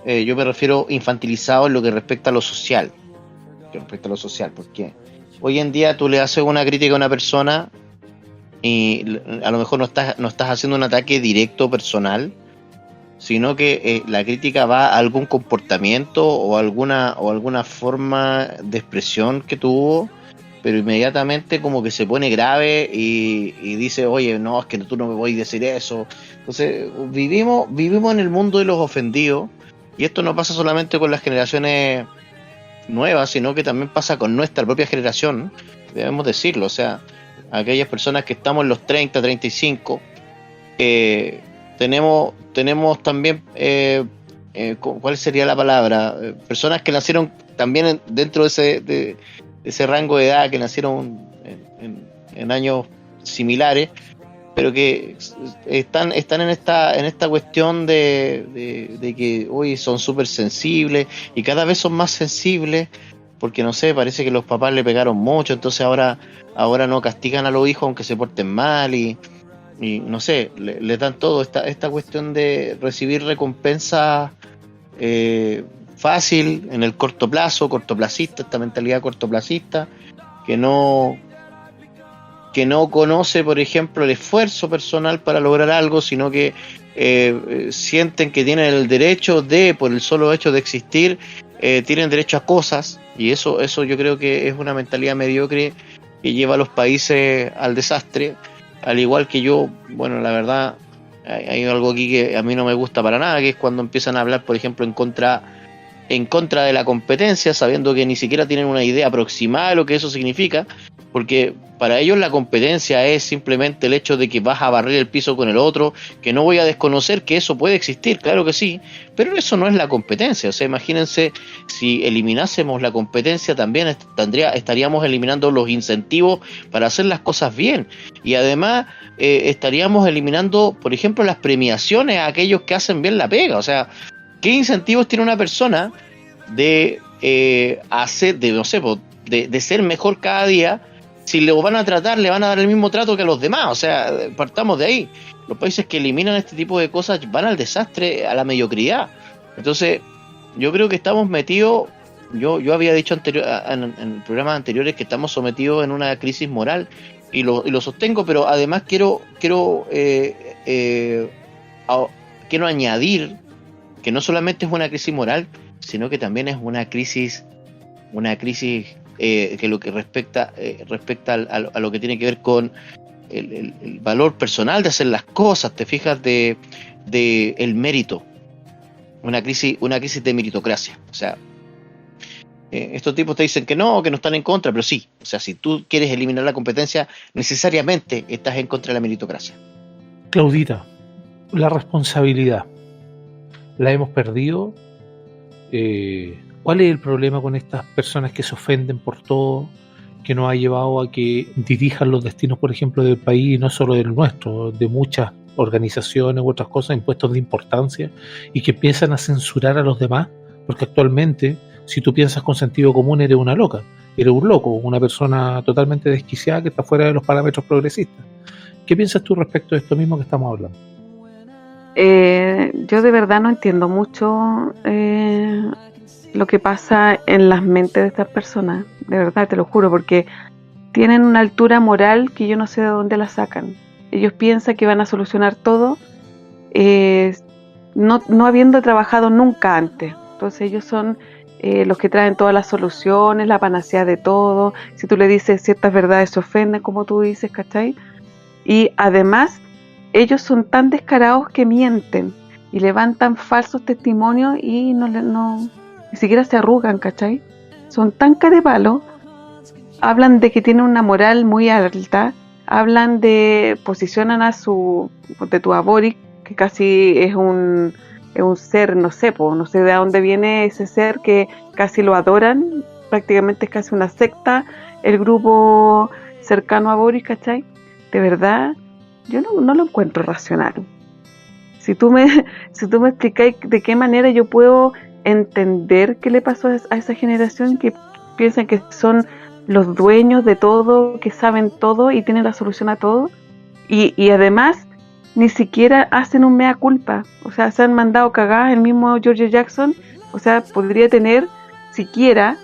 Speaker 3: Yo me refiero infantilizado en lo que respecta a lo social. Porque hoy en día tú le haces una crítica a una persona y a lo mejor no estás haciendo un ataque directo personal, sino que la crítica va a algún comportamiento o alguna forma de expresión que tuvo, pero inmediatamente como que se pone grave y dice, oye, no, es que tú no me voy a decir eso. Entonces vivimos en el mundo de los ofendidos, y esto no pasa solamente con las generaciones nuevas, sino que también pasa con nuestra propia generación, debemos decirlo. O sea, aquellas personas que estamos en los 30, 35, tenemos también, ¿cuál sería la palabra? Personas que nacieron también dentro de ese rango de edad, que nacieron en años similares, pero que están en esta cuestión de que hoy son súper sensibles y cada vez son más sensibles, porque no sé, parece que los papás le pegaron mucho, entonces ahora no castigan a los hijos aunque se porten mal y no sé, le dan todo esta cuestión de recibir recompensa fácil en el cortoplacista, esta mentalidad cortoplacista que no conoce, por ejemplo, el esfuerzo personal para lograr algo, sino que sienten que tienen el derecho por el solo hecho de existir, tienen derecho a cosas, y eso yo creo que es una mentalidad mediocre que lleva a los países al desastre. Al igual que yo, bueno, la verdad, hay algo aquí que a mí no me gusta para nada, que es cuando empiezan a hablar, por ejemplo, en contra de la competencia, sabiendo que ni siquiera tienen una idea aproximada de lo que eso significa, porque para ellos la competencia es simplemente el hecho de que vas a barrer el piso con el otro, que no voy a desconocer que eso puede existir, claro que sí, pero eso no es la competencia. O sea, imagínense, si eliminásemos la competencia también estaríamos eliminando los incentivos para hacer las cosas bien, y además estaríamos eliminando, por ejemplo, las premiaciones a aquellos que hacen bien la pega. O sea, ¿qué incentivos tiene una persona de ser mejor cada día si le van a dar el mismo trato que a los demás? O sea, partamos de ahí. Los países que eliminan este tipo de cosas van al desastre, a la mediocridad. Entonces, yo creo que estamos metidos, yo había dicho en programas anteriores que estamos sometidos en una crisis moral y lo sostengo, pero además quiero añadir que no solamente es una crisis moral, sino que también es una crisis que lo que respecta a lo que tiene que ver con el valor personal de hacer las cosas, te fijas, de el mérito, una crisis de meritocracia. O sea, estos tipos te dicen que no están en contra, pero sí, o sea, si tú quieres eliminar la competencia, necesariamente estás en contra de la meritocracia.
Speaker 2: Claudita, la responsabilidad la hemos perdido. ¿Cuál es el problema con estas personas que se ofenden por todo, que nos ha llevado a que dirijan los destinos, por ejemplo, del país, y no solo del nuestro, de muchas organizaciones u otras cosas en puestos de importancia, y que empiezan a censurar a los demás? Porque actualmente, si tú piensas con sentido común, eres una loca, eres un loco, una persona totalmente desquiciada que está fuera de los parámetros progresistas. ¿Qué piensas tú respecto de esto mismo que estamos hablando?
Speaker 4: Yo de verdad no entiendo mucho lo que pasa en las mentes de estas personas, de verdad, te lo juro, porque tienen una altura moral que yo no sé de dónde la sacan. Ellos piensan que van a solucionar todo, no habiendo trabajado nunca antes. Entonces ellos son los que traen todas las soluciones, la panacea de todo. Si tú le dices ciertas verdades se ofenden, como tú dices, ¿cachai? Y además ellos son tan descarados que mienten y levantan falsos testimonios y ni siquiera se arrugan, ¿cachai? Son tan carepalo, hablan de que tienen una moral muy alta, posicionan de tu Boric, que casi es un ser, no sé de dónde viene ese ser que casi lo adoran, prácticamente es casi una secta, el grupo cercano a Boric, ¿cachai? De verdad, yo no lo encuentro racional. Si tú me explicáis de qué manera yo puedo entender qué le pasó a esa generación que piensan que son los dueños de todo, que saben todo y tienen la solución a todo, y además ni siquiera hacen un mea culpa, o sea, se han mandado cagadas. El mismo George Jackson, o sea, podría tener siquiera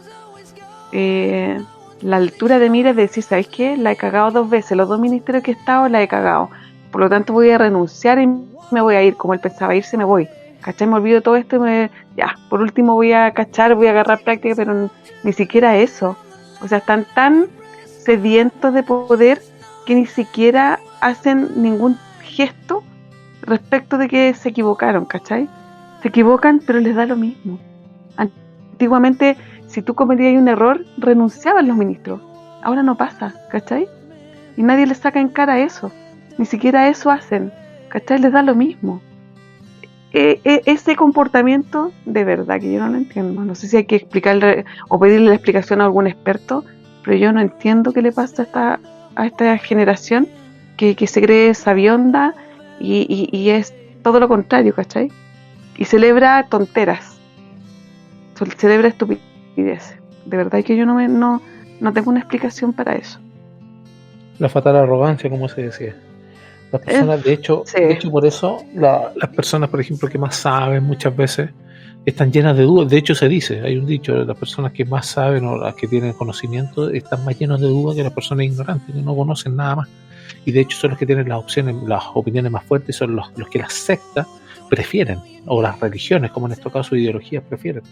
Speaker 4: la altura de mira de decir, ¿sabes qué? La he cagado 2 veces, los 2 ministerios que he estado la he cagado, por lo tanto voy a renunciar y me voy a ir, como él pensaba irse, me voy, ¿cachai? Me olvido todo esto y por último voy a agarrar práctica, pero ni siquiera eso. O sea, están tan sedientos de poder que ni siquiera hacen ningún gesto respecto de que se equivocaron, ¿cachai? Se equivocan, pero les da lo mismo. Antiguamente, si tú cometías un error, renunciaban los ministros. Ahora no pasa, ¿cachai? Y nadie les saca en cara eso. Ni siquiera eso hacen, ¿cachai? Les da lo mismo. Ese comportamiento, de verdad que yo no lo entiendo. No sé si hay que explicarle o pedirle la explicación a algún experto, pero yo no entiendo qué le pasa a esta generación que se cree sabionda y es todo lo contrario, ¿cachai? Y celebra tonteras, celebra estupideces. De verdad que yo no tengo una explicación para eso.
Speaker 2: La fatal arrogancia, como se decía. Las personas, de hecho, por eso, las personas, por ejemplo, que más saben muchas veces, están llenas de dudas. De hecho, se dice, hay un dicho, las personas que más saben o las que tienen conocimiento están más llenas de dudas que las personas ignorantes, que no conocen nada más. Y de hecho son los que tienen las opiniones más fuertes, son los que las sectas prefieren, o las religiones, como en este caso ideologías, prefieren,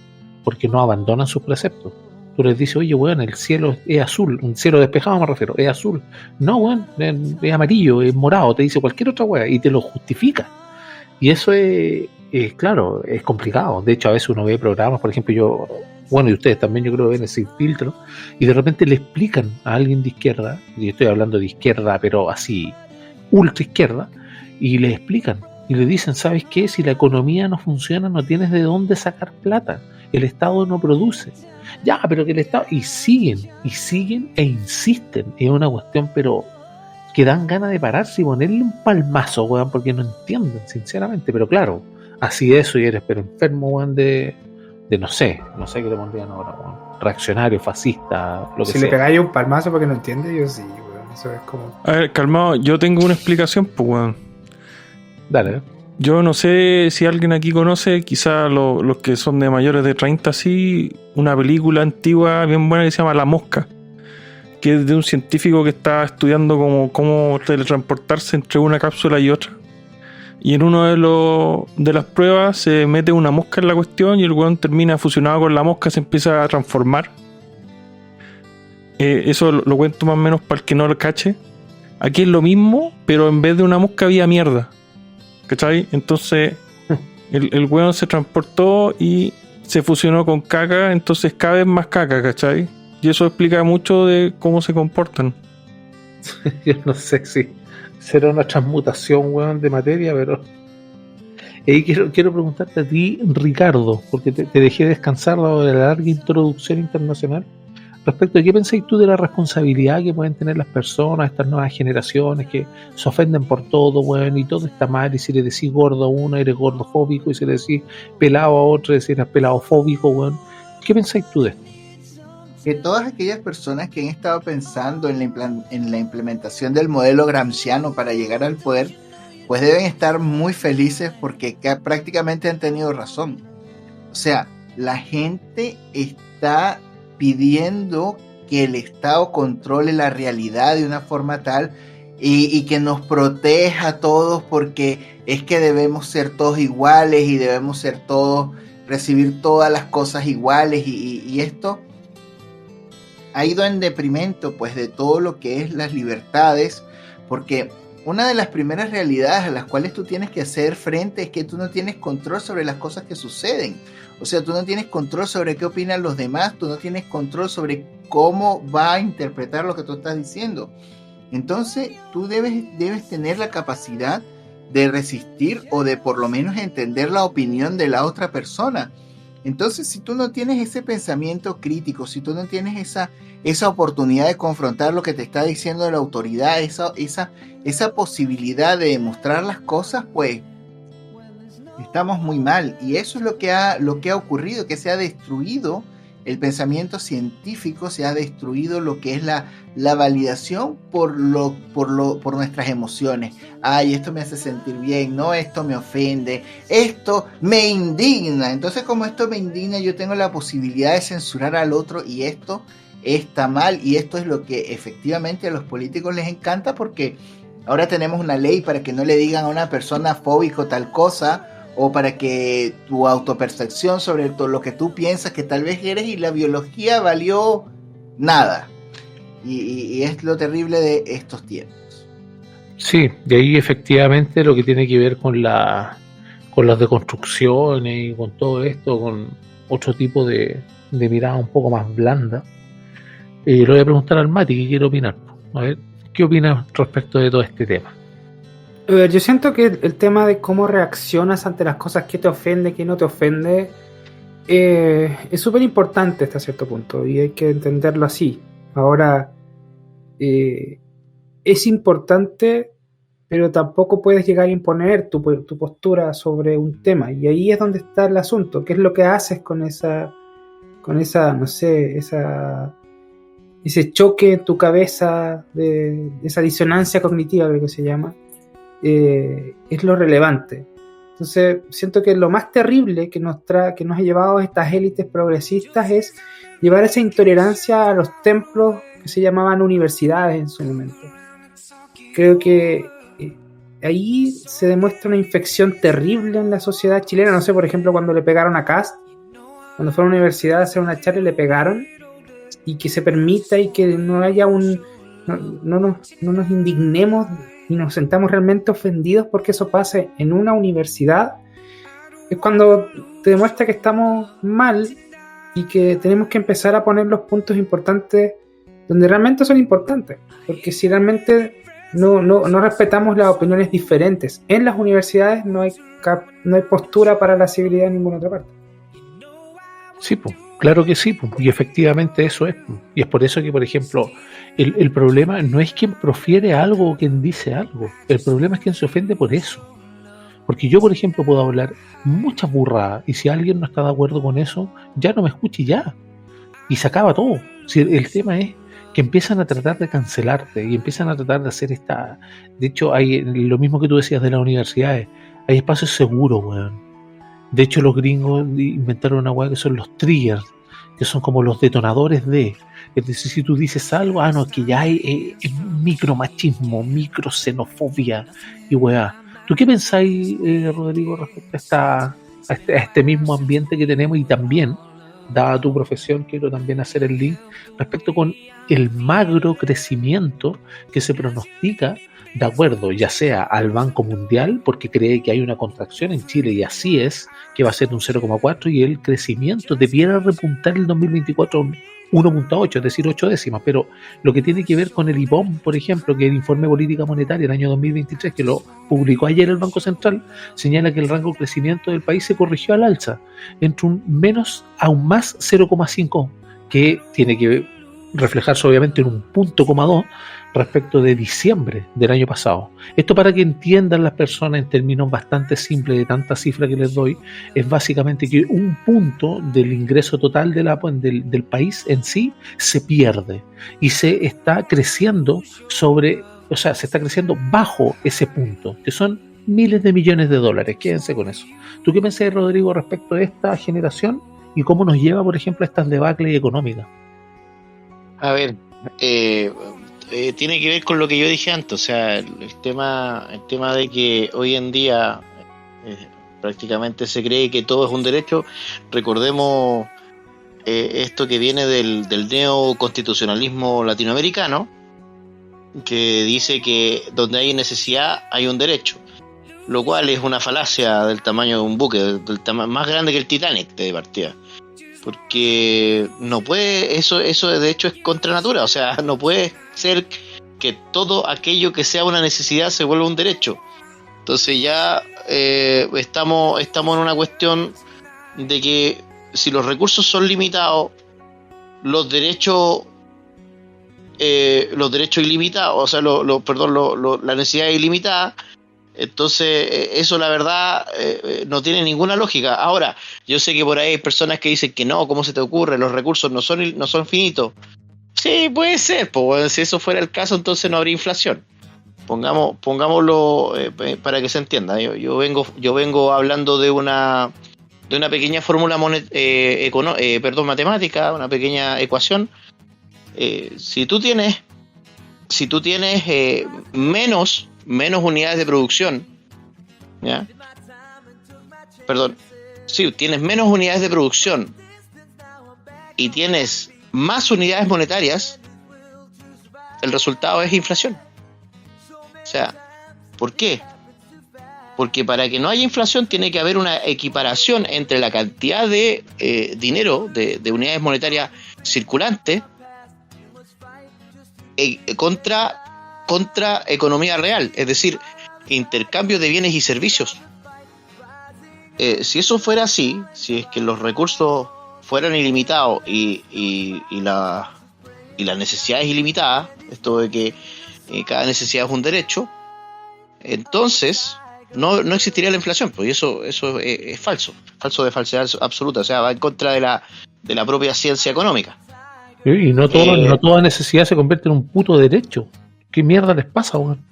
Speaker 2: porque no abandonan sus preceptos. Tú les dices, oye, weón, el cielo es azul, un cielo despejado me refiero, es azul. No, weón, es amarillo, es morado, te dice cualquier otra weá y te lo justifica. Y eso es claro, es complicado. De hecho, a veces uno ve programas, por ejemplo, y ustedes también, yo creo que ven Sin Filtro, y de repente le explican a alguien de izquierda, y estoy hablando de izquierda, pero así, ultra izquierda, y le explican, y le dicen, ¿sabes qué? Si la economía no funciona, no tienes de dónde sacar plata, el Estado no produce. Ya, pero que el Estado... Y siguen e insisten. Es una cuestión, pero que dan ganas de pararse y ponerle un palmazo, weón, porque no entienden, sinceramente. Pero claro, así eso y eres pero enfermo, weón, de no sé qué le pondrían ahora, weón. Reaccionario, fascista, lo que sea.
Speaker 6: Si le pegáis un palmazo porque no entiende, yo sí, weón. Eso es como...
Speaker 1: A ver, calmado, yo tengo una explicación, pues, weón.
Speaker 2: Dale.
Speaker 1: Yo no sé si alguien aquí conoce, quizá los que son de mayores de 30, sí, una película antigua bien buena que se llama La Mosca, que es de un científico que está estudiando cómo teletransportarse entre una cápsula y otra. Y en uno de las pruebas se mete una mosca en la cuestión y el weón termina fusionado con la mosca, se empieza a transformar. Eso lo cuento más o menos para el que no lo cache. Aquí es lo mismo, pero en vez de una mosca había mierda. ¿Cachai? Entonces el weón se transportó y se fusionó con caca, entonces cada vez más caca, ¿cachai? Y eso explica mucho de cómo se comportan.
Speaker 2: Yo no sé si será una transmutación, weón, de materia, pero... quiero preguntarte a ti, Ricardo, porque te dejé descansar de la larga introducción internacional. Respecto a qué pensáis tú de la responsabilidad que pueden tener las personas, estas nuevas generaciones que se ofenden por todo, weón, y todo está mal, y si le decís gordo a uno, eres gordofóbico, y si le decís pelado a otro, eres peladofóbico, weón. ¿Qué pensáis tú de esto?
Speaker 5: Que todas aquellas personas que han estado pensando en la implementación del modelo gramsciano para llegar al poder, pues deben estar muy felices porque prácticamente han tenido razón. O sea, la gente está pidiendo que el Estado controle la realidad de una forma tal y que nos proteja a todos, porque es que debemos ser todos iguales y debemos ser todos, recibir todas las cosas iguales, y esto ha ido en deprimento pues de todo lo que es las libertades, porque una de las primeras realidades a las cuales tú tienes que hacer frente es que tú no tienes control sobre las cosas que suceden. O sea, tú no tienes control sobre qué opinan los demás, tú no tienes control sobre cómo va a interpretar lo que tú estás diciendo. Entonces, tú debes tener la capacidad de resistir o de por lo menos entender la opinión de la otra persona. Entonces, si tú no tienes ese pensamiento crítico, si tú no tienes esa oportunidad de confrontar lo que te está diciendo la autoridad, esa posibilidad de demostrar las cosas, pues estamos muy mal. Y eso es lo que ha ocurrido, que se ha destruido el pensamiento científico, se ha destruido lo que es la validación por nuestras emociones. Ay, esto me hace sentir bien, no, esto me ofende, esto me indigna. Entonces, como esto me indigna, yo tengo la posibilidad de censurar al otro, y esto está mal, y esto es lo que efectivamente a los políticos les encanta, porque ahora tenemos una ley para que no le digan a una persona fóbico tal cosa, o para que tu autopercepción sobre todo lo que tú piensas que tal vez eres, y la biología valió nada. Y es lo terrible de estos tiempos.
Speaker 2: Sí, de ahí efectivamente lo que tiene que ver con las deconstrucciones y con todo esto, con otro tipo de mirada un poco más blanda. Le voy a preguntar al Mati qué quiere opinar. A ver, ¿qué opinas respecto de todo este tema?
Speaker 6: A ver, yo siento que el tema de cómo reaccionas ante las cosas, que te ofende, que no te ofende, es súper importante hasta cierto punto, y hay que entenderlo así. Ahora, es importante, pero tampoco puedes llegar a imponer tu postura sobre un tema, y ahí es donde está el asunto. ¿Qué es lo que haces con esa no sé, ese choque en tu cabeza, de esa disonancia cognitiva, creo que se llama? Es lo relevante. Entonces siento que lo más terrible que nos ha llevado a estas élites progresistas es llevar esa intolerancia a los templos que se llamaban universidades en su momento. Creo que ahí se demuestra una infección terrible en la sociedad chilena. No sé, por ejemplo, cuando le pegaron a Kast, cuando fue a la universidad a hacer una charla y le pegaron, y que se permita y que no haya no nos indignemos y nos sentamos realmente ofendidos porque eso pase en una universidad, es cuando te demuestra que estamos mal y que tenemos que empezar a poner los puntos importantes donde realmente son importantes, porque si realmente no respetamos las opiniones diferentes en las universidades, no hay postura para la civilidad en ninguna otra parte.
Speaker 2: Sí, pues, claro que sí, pues, y efectivamente eso es, pues. Y es por eso que, por ejemplo, el problema no es quien profiere algo o quien dice algo, el problema es quien se ofende por eso. Porque yo, por ejemplo, puedo hablar muchas burradas, y si alguien no está de acuerdo con eso, ya no me escuche, ya, y se acaba todo. Si el tema es que empiezan a tratar de cancelarte y empiezan a tratar de hacer de hecho, hay lo mismo que tú decías de las universidades. hay espacios seguros, weón. De hecho, los gringos inventaron una weá que son los triggers, que son como los detonadores de. Es decir, si tú dices algo, no, es que ya hay micromachismo, microxenofobia y weá. ¿Tú qué pensáis, Rodrigo, respecto a este mismo ambiente que tenemos? Y también, dada tu profesión, quiero también hacer el link respecto con el magro crecimiento que se pronostica de acuerdo ya sea al Banco Mundial, porque cree que hay una contracción en Chile y así es, que va a ser un 0,4 y el crecimiento debiera repuntar el 2024 1,8, es decir, 8 décimas, pero lo que tiene que ver con el IPOM, por ejemplo, que es el Informe de Política Monetaria del año 2023, que lo publicó ayer el Banco Central, señala que el rango de crecimiento del país se corrigió al alza, entre un menos a un más 0,5, que tiene que reflejarse obviamente en un punto, 2 respecto de diciembre del año pasado. Esto, para que entiendan las personas en términos bastante simples de tanta cifra que les doy, es básicamente que un punto del ingreso total del país en sí se pierde y se está creciendo se está creciendo bajo ese punto, que son miles de millones de dólares. Quédense con eso. ¿Tú qué pensás, Rodrigo, respecto de esta generación y cómo nos lleva, por ejemplo, a estas debacles económicas?
Speaker 3: A ver, tiene que ver con lo que yo dije antes, o sea, el tema de que hoy en día prácticamente se cree que todo es un derecho. Recordemos esto que viene del neoconstitucionalismo latinoamericano, que dice que donde hay necesidad hay un derecho, lo cual es una falacia del tamaño de un buque, más grande que el Titanic de partida. Porque no puede, eso de hecho es contra natura, o sea, no puede ser que todo aquello que sea una necesidad se vuelva un derecho. Entonces ya estamos en una cuestión de que si los recursos son limitados, los derechos ilimitados, o sea, la necesidad es ilimitada. Entonces eso, la verdad, no tiene ninguna lógica. Ahora, yo sé que por ahí hay personas que dicen que no, ¿cómo se te ocurre? Los recursos no son finitos. Sí, puede ser, pues si eso fuera el caso, entonces no habría inflación. Pongámoslo para que se entienda. Yo vengo hablando de una pequeña fórmula matemática, una pequeña ecuación. Si tú tienes menos unidades de producción, ¿ya? Perdón, si tienes menos unidades de producción y tienes más unidades monetarias, el resultado es inflación. O sea, ¿por qué? Porque para que no haya inflación tiene que haber una equiparación entre la cantidad de dinero, de unidades monetarias circulantes, contra economía real, es decir, intercambio de bienes y servicios. Si eso fuera así, si es que los recursos fueran ilimitados y la necesidad es ilimitada, esto de que cada necesidad es un derecho, entonces no existiría la inflación, pues, y eso es falso de falsedad absoluta, o sea, va en contra de la propia ciencia económica.
Speaker 2: Y no toda necesidad se convierte en un puto derecho. ¿Qué mierda les pasa, weón?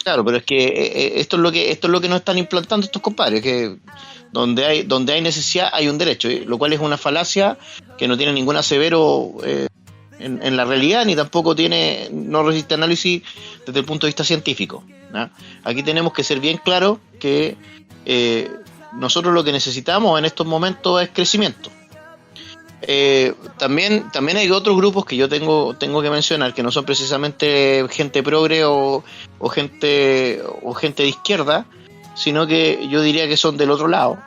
Speaker 3: Claro, pero es que esto es lo que nos están implantando estos compadres, que donde hay necesidad hay un derecho, lo cual es una falacia que no tiene ningún asevero en la realidad, ni tampoco no resiste análisis desde el punto de vista científico, ¿no? Aquí tenemos que ser bien claros que nosotros lo que necesitamos en estos momentos es crecimiento. También hay otros grupos que yo tengo que mencionar, que no son precisamente gente progre o gente de izquierda, sino que yo diría que son del otro lado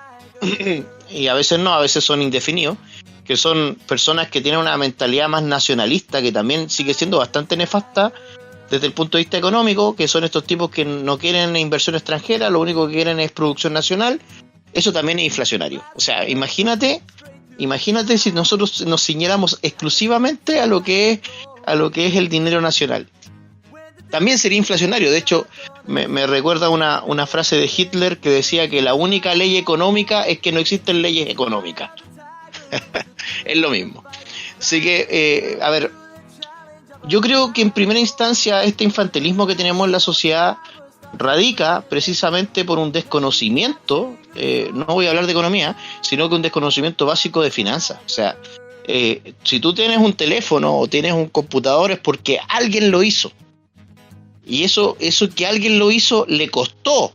Speaker 3: y a veces son indefinidos, que son personas que tienen una mentalidad más nacionalista, que también sigue siendo bastante nefasta desde el punto de vista económico, que son estos tipos que no quieren inversión extranjera, lo único que quieren es producción nacional. Eso también es inflacionario. O sea, imagínate si nosotros nos ciñéramos exclusivamente a lo que es el dinero nacional. También sería inflacionario. De hecho, me recuerda una frase de Hitler que decía que la única ley económica es que no existen leyes económicas. Es lo mismo. Así que, a ver, yo creo que en primera instancia este infantilismo que tenemos en la sociedad radica precisamente por un desconocimiento, no voy a hablar de economía, sino que un desconocimiento básico de finanzas. O sea, si tú tienes un teléfono o tienes un computador es porque alguien lo hizo. Y eso que alguien lo hizo le costó,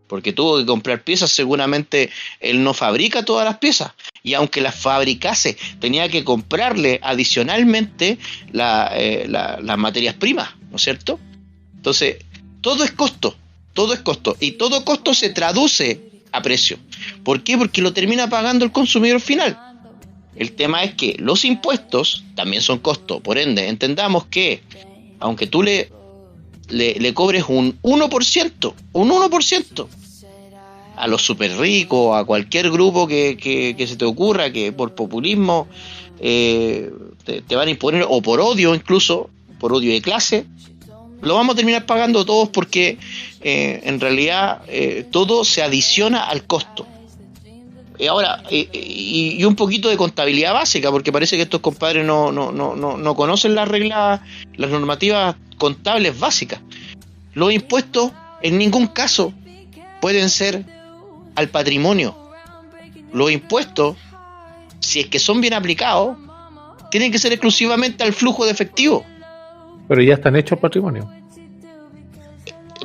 Speaker 3: porque tuvo que comprar piezas. Seguramente él no fabrica todas las piezas, y aunque las fabricase tenía que comprarle adicionalmente las materias primas, ¿no es cierto? Entonces todo es costo, y todo costo se traduce a precio. ¿Por qué? Porque lo termina pagando el consumidor final. El tema es que los impuestos también son costo. Por ende, entendamos que aunque tú le cobres un 1% a los super ricos, a cualquier grupo que se te ocurra, que por populismo te van a imponer, o por odio, incluso por odio de clase, lo vamos a terminar pagando todos, porque en realidad todo se adiciona al costo. Y ahora, y un poquito de contabilidad básica, porque parece que estos compadres no conocen las reglas, las normativas contables básicas. Los impuestos en ningún caso pueden ser al patrimonio. Los impuestos, si es que son bien aplicados, tienen que ser exclusivamente al flujo de efectivo.
Speaker 2: Pero ya están hechos patrimonio.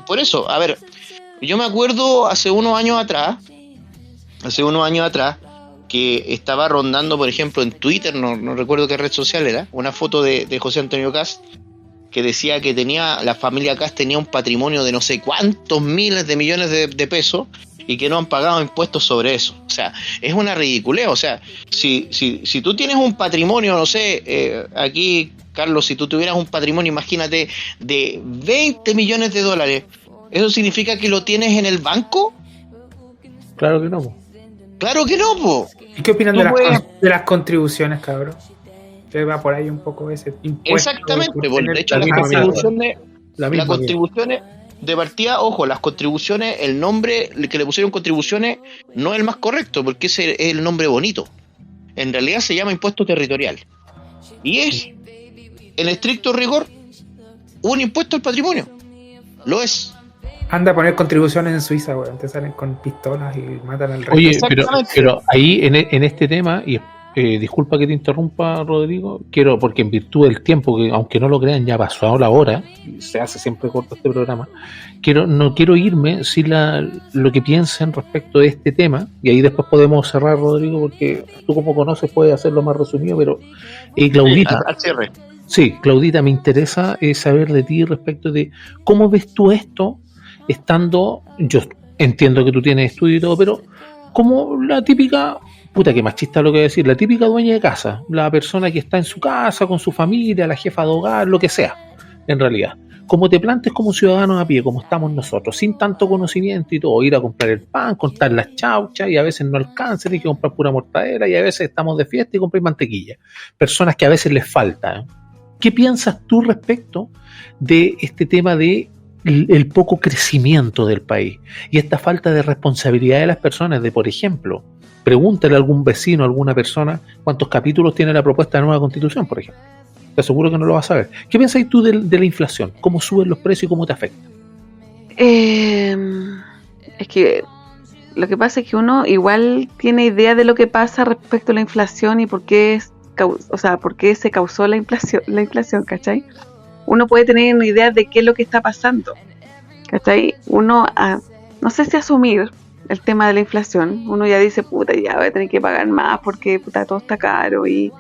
Speaker 3: Por eso, a ver, yo me acuerdo hace unos años atrás, que estaba rondando, por ejemplo, en Twitter, no recuerdo qué red social era, una foto de José Antonio Kast, que decía que la familia Kast tenía un patrimonio de no sé cuántos miles de millones de pesos, y que no han pagado impuestos sobre eso. O sea, es una ridiculez. O sea, si tú tienes un patrimonio, no sé, aquí, Carlos, si tú tuvieras un patrimonio, imagínate, de 20 millones de dólares, ¿eso significa que lo tienes en el banco?
Speaker 2: Claro que no, po.
Speaker 3: Claro que no, po.
Speaker 6: ¿Y qué opinan de las contribuciones, cabrón? Que va por ahí un poco ese impuesto.
Speaker 3: Exactamente, por de hecho las contribuciones de partida, ojo, las contribuciones, el nombre que le pusieron contribuciones no es el más correcto, porque ese es el nombre bonito. En realidad se llama impuesto territorial, y es, en estricto rigor, un impuesto al patrimonio. Lo es.
Speaker 6: Anda a poner contribuciones en Suiza, weón. Te salen con pistolas y matan al rey.
Speaker 2: Oye, pero ahí en este tema, y disculpa que te interrumpa, Rodrigo, porque en virtud del tiempo, que aunque no lo crean ya pasó la hora, y se hace siempre corto este programa, no quiero irme sin lo que piensen respecto de este tema, y ahí después podemos cerrar, Rodrigo, porque tú, como conoces, puedes hacerlo más resumido, pero Claudita,
Speaker 3: al cierre.
Speaker 2: Sí, Claudita, me interesa saber de ti respecto de cómo ves tú esto, estando, yo entiendo que tú tienes estudio y todo, pero como la típica, puta que machista lo que voy a decir, la típica dueña de casa, la persona que está en su casa, con su familia, la jefa de hogar, lo que sea, en realidad. Como te plantes como ciudadanos a pie, como estamos nosotros, sin tanto conocimiento y todo, ir a comprar el pan, contar las chauchas, y a veces no alcanza, hay que comprar pura mortadela, y a veces estamos de fiesta y comprar mantequilla. Personas que a veces les falta, ¿eh? ¿Qué piensas tú respecto de este tema de el poco crecimiento del país y esta falta de responsabilidad de las personas? De, por ejemplo, pregúntale a algún vecino, a alguna persona, cuántos capítulos tiene la propuesta de nueva constitución, por ejemplo. Te aseguro que no lo vas a ver. ¿Qué piensas tú de la inflación? ¿Cómo suben los precios y cómo te afecta?
Speaker 4: Es que lo que pasa es que uno igual tiene idea de lo que pasa respecto a la inflación y por qué se causó la inflación, ¿cachai? Uno puede tener una idea de qué es lo que está pasando, ¿cachai? Uno, no sé si asumir el tema de la inflación, uno ya dice, puta, ya voy a tener que pagar más porque puta, todo está caro y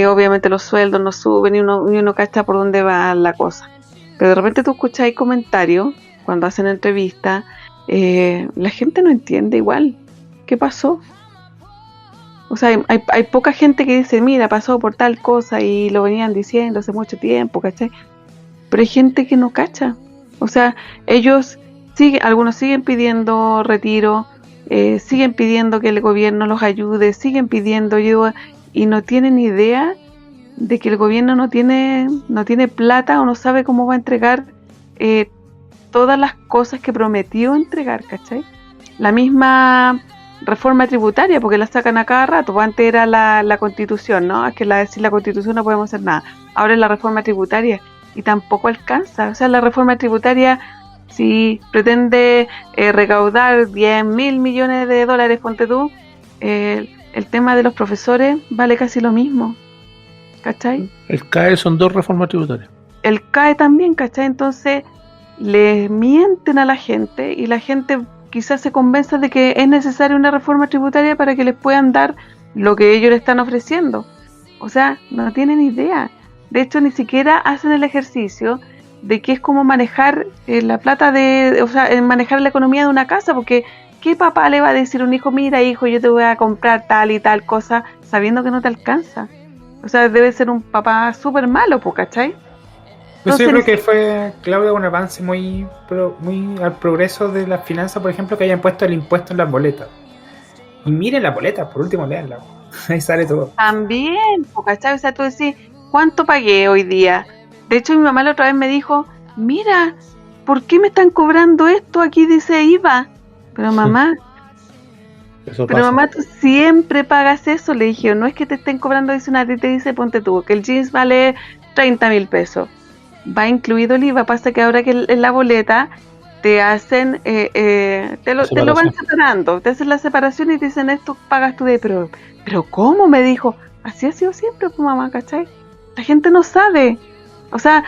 Speaker 4: obviamente los sueldos no suben y uno cacha por dónde va la cosa. Pero de repente tú escuchas comentarios cuando hacen entrevistas, la gente no entiende igual qué pasó. O sea, hay poca gente que dice, mira, pasó por tal cosa y lo venían diciendo hace mucho tiempo, ¿cachai? Pero hay gente que no cacha. O sea, algunos siguen pidiendo retiro, siguen pidiendo que el gobierno los ayude, siguen pidiendo ayuda y no tienen idea de que el gobierno no tiene plata o no sabe cómo va a entregar todas las cosas que prometió entregar, ¿cachai? La misma reforma tributaria, porque la sacan a cada rato. Antes era la Constitución, ¿no? Es que sin la Constitución no podemos hacer nada. Ahora es la reforma tributaria y tampoco alcanza. O sea, la reforma tributaria Si pretende recaudar 10.000 millones de dólares, ponte tú, el tema de los profesores vale casi lo mismo, ¿cachai?
Speaker 2: El CAE son 2 reformas tributarias.
Speaker 4: El CAE también, ¿cachai? Entonces le mienten a la gente y la gente quizás se convenza de que es necesaria una reforma tributaria para que les puedan dar lo que ellos le están ofreciendo. O sea, no tienen idea. De hecho, ni siquiera hacen el ejercicio de que es como manejar la plata o sea, manejar la economía de una casa, porque ¿qué papá le va a decir a un hijo, mira hijo, yo te voy a comprar tal y tal cosa, sabiendo que no te alcanza? O sea, debe ser un papá súper malo, ¿cachai?
Speaker 6: Entonces, yo creo que fue, Claudia, un avance muy al progreso de las finanzas, por ejemplo, que hayan puesto el impuesto en las boletas. Y miren las boletas, por último, leanlas. Ahí sale todo.
Speaker 4: También, ¿cachai? O sea, tú decís, ¿cuánto pagué hoy día? De hecho, mi mamá la otra vez me dijo, mira, ¿por qué me están cobrando esto? Aquí dice IVA. Pero mamá, tú siempre pagas eso. Le dije, no es que te estén cobrando adicional, y te dice, ponte tú, que el jeans vale 30.000 pesos. Va incluido el IVA. Pasa que ahora que en la boleta te hacen, te lo van separando, te hacen la separación y te dicen, esto pagas tú de, pero ¿cómo? Me dijo, así ha sido siempre, pues mamá, ¿cachai? La gente no sabe. O sea,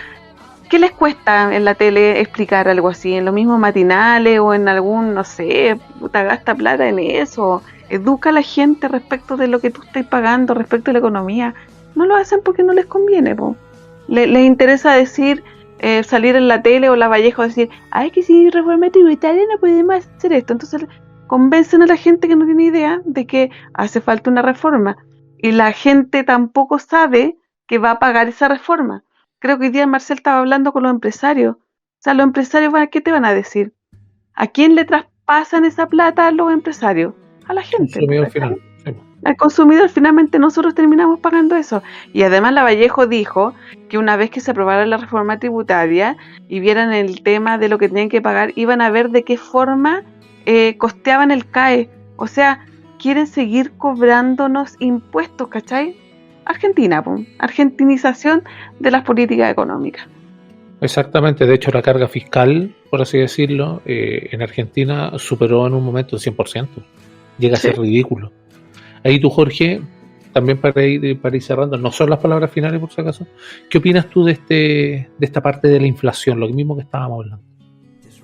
Speaker 4: ¿qué les cuesta en la tele explicar algo así? En los mismos matinales o en algún, no sé, puta, gasta plata en eso. Educa a la gente respecto de lo que tú estás pagando, respecto a la economía. No lo hacen porque no les conviene, po. Les interesa decir, salir en la tele o la Vallejo decir, ay, que si reforma tributaria no podemos hacer esto. Entonces convencen a la gente que no tiene idea de que hace falta una reforma. Y la gente tampoco sabe que va a pagar esa reforma. Creo que hoy día Marcel estaba hablando con los empresarios. O sea, los empresarios, ¿qué te van a decir? ¿A quién le traspasan esa plata a los empresarios? A la gente.
Speaker 2: Consumidor final. Sí.
Speaker 4: Al consumidor, finalmente nosotros terminamos pagando eso. Y además la Vallejo dijo que una vez que se aprobara la reforma tributaria y vieran el tema de lo que tenían que pagar, iban a ver de qué forma costeaban el CAE. O sea, quieren seguir cobrándonos impuestos, ¿cachai? Argentina, argentinización de las políticas económicas.
Speaker 2: Exactamente, de hecho la carga fiscal, por así decirlo, en Argentina superó en un momento el 100%. Llega a ser ridículo. Ahí tú, Jorge, también para ir cerrando, no son las palabras finales por si acaso, ¿qué opinas tú de esta parte de la inflación, lo mismo que estábamos hablando?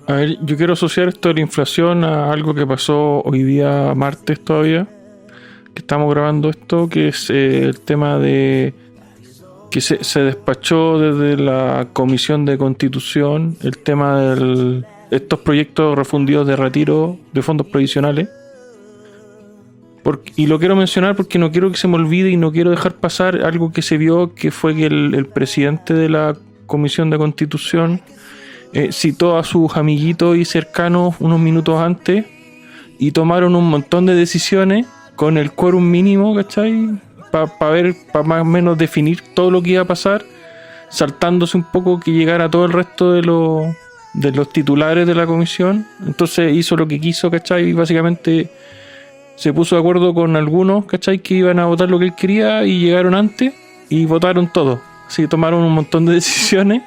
Speaker 1: A ver, yo quiero asociar esto de la inflación a algo que pasó hoy día martes todavía, que estamos grabando esto, que es el tema de que se despachó desde la Comisión de Constitución el tema de estos proyectos refundidos de retiro de fondos previsionales. Y lo quiero mencionar porque no quiero que se me olvide y no quiero dejar pasar algo que se vio, que fue que el presidente de la Comisión de Constitución citó a sus amiguitos y cercanos unos minutos antes y tomaron un montón de decisiones con el quórum mínimo, ¿cachai? Para más o menos definir todo lo que iba a pasar, saltándose un poco que llegara todo el resto de los titulares de la comisión. Entonces hizo lo que quiso, ¿cachai? Y básicamente se puso de acuerdo con algunos, ¿cachai? Que iban a votar lo que él quería y llegaron antes y votaron todo. Así que tomaron un montón de decisiones,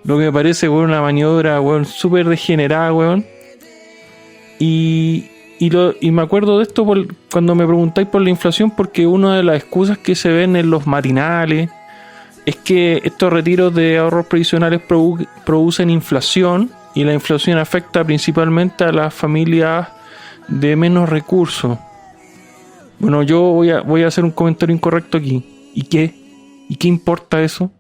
Speaker 1: lo que me parece, weón, una maniobra, weón, súper degenerada, weón. Y me acuerdo de esto cuando me preguntáis por la inflación, porque una de las excusas que se ven en los matinales es que estos retiros de ahorros previsionales producen inflación, y la inflación afecta principalmente a las familias de menos recursos. Bueno, yo voy a hacer un comentario incorrecto aquí. ¿Y qué? ¿Y qué importa eso?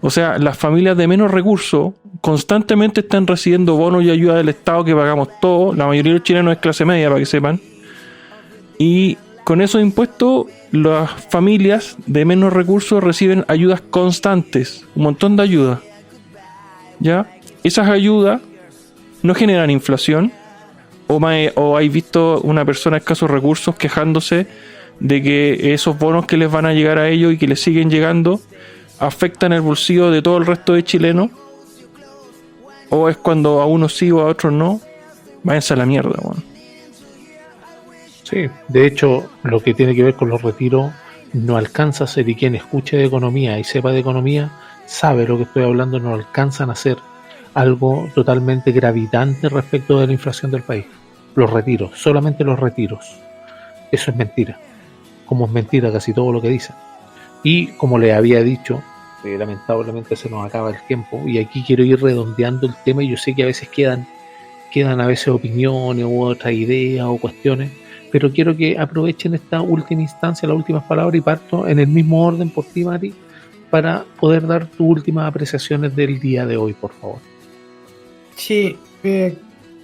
Speaker 1: O sea, las familias de menos recursos constantemente están recibiendo bonos y ayuda del Estado que pagamos todos. La mayoría de los chilenos es clase media, para que sepan. Y con esos impuestos, las familias de menos recursos reciben ayudas constantes. Un montón de ayudas. ¿Ya? Esas ayudas no generan inflación. ¿O hay visto una persona de escasos recursos quejándose de que esos bonos que les van a llegar a ellos y que les siguen llegando afectan el bolsillo de todo el resto de chilenos? ¿O es cuando a unos sí o a otros no? Váyanse a la mierda, weón.
Speaker 2: Sí, de hecho, lo que tiene que ver con los retiros no alcanza a ser, y quien escuche de economía y sepa de economía sabe lo que estoy hablando, no alcanzan a ser algo totalmente gravitante respecto de la inflación del país. Los retiros, solamente los retiros. Eso es mentira. Como es mentira casi todo lo que dicen. Y como les había dicho, lamentablemente se nos acaba el tiempo y aquí quiero ir redondeando el tema, y yo sé que a veces quedan a veces opiniones u otras ideas o cuestiones, pero quiero que aprovechen esta última instancia, las últimas palabras, y parto en el mismo orden por ti, Mati, para poder dar tus últimas apreciaciones del día de hoy, por favor.
Speaker 6: Sí,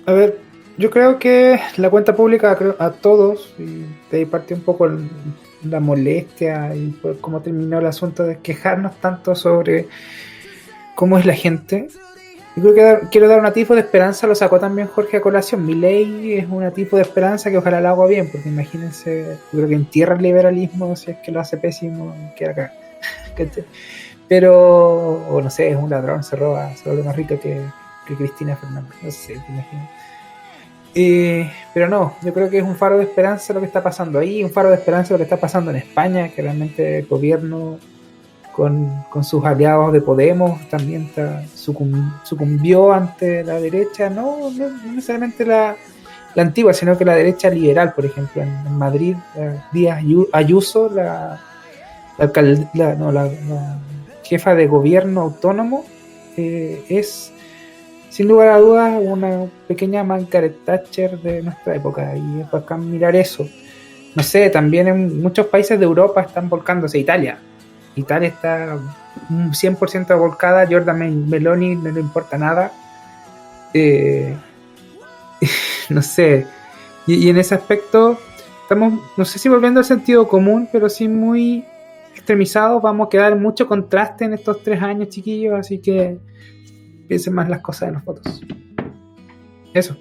Speaker 6: a ver, yo creo que la cuenta pública a todos, y de ahí partió un poco la molestia y por cómo terminó el asunto de quejarnos tanto sobre cómo es la gente. Yo creo que quiero dar un atisbo de esperanza, lo sacó también Jorge a colación. Milei es un atisbo de esperanza que ojalá lo haga bien, porque imagínense, yo creo que entierra el liberalismo si es que lo hace pésimo, queda acá. Pero, o no sé, es un ladrón, se vuelve más rico que Cristina Fernández, no sé, te imagino. Pero no, yo creo que es un faro de esperanza lo que está pasando ahí, un faro de esperanza lo que está pasando en España, que realmente el gobierno con sus aliados de Podemos también sucumbió ante la derecha, no necesariamente la antigua, sino que la derecha liberal, por ejemplo, en Madrid, Díaz Ayuso, la jefa de gobierno autónomo, es sin lugar a dudas una pequeña Margaret Thatcher de nuestra época, y es bacán mirar eso. No sé, también en muchos países de Europa están volcándose. Italia está 100% volcada. Jordan Meloni no le importa nada. No sé, y en ese aspecto estamos, no sé si volviendo al sentido común, pero sí muy extremizados. Vamos a quedar mucho contraste en estos 3 años, chiquillos, así que piensen más las cosas en los votos. Eso.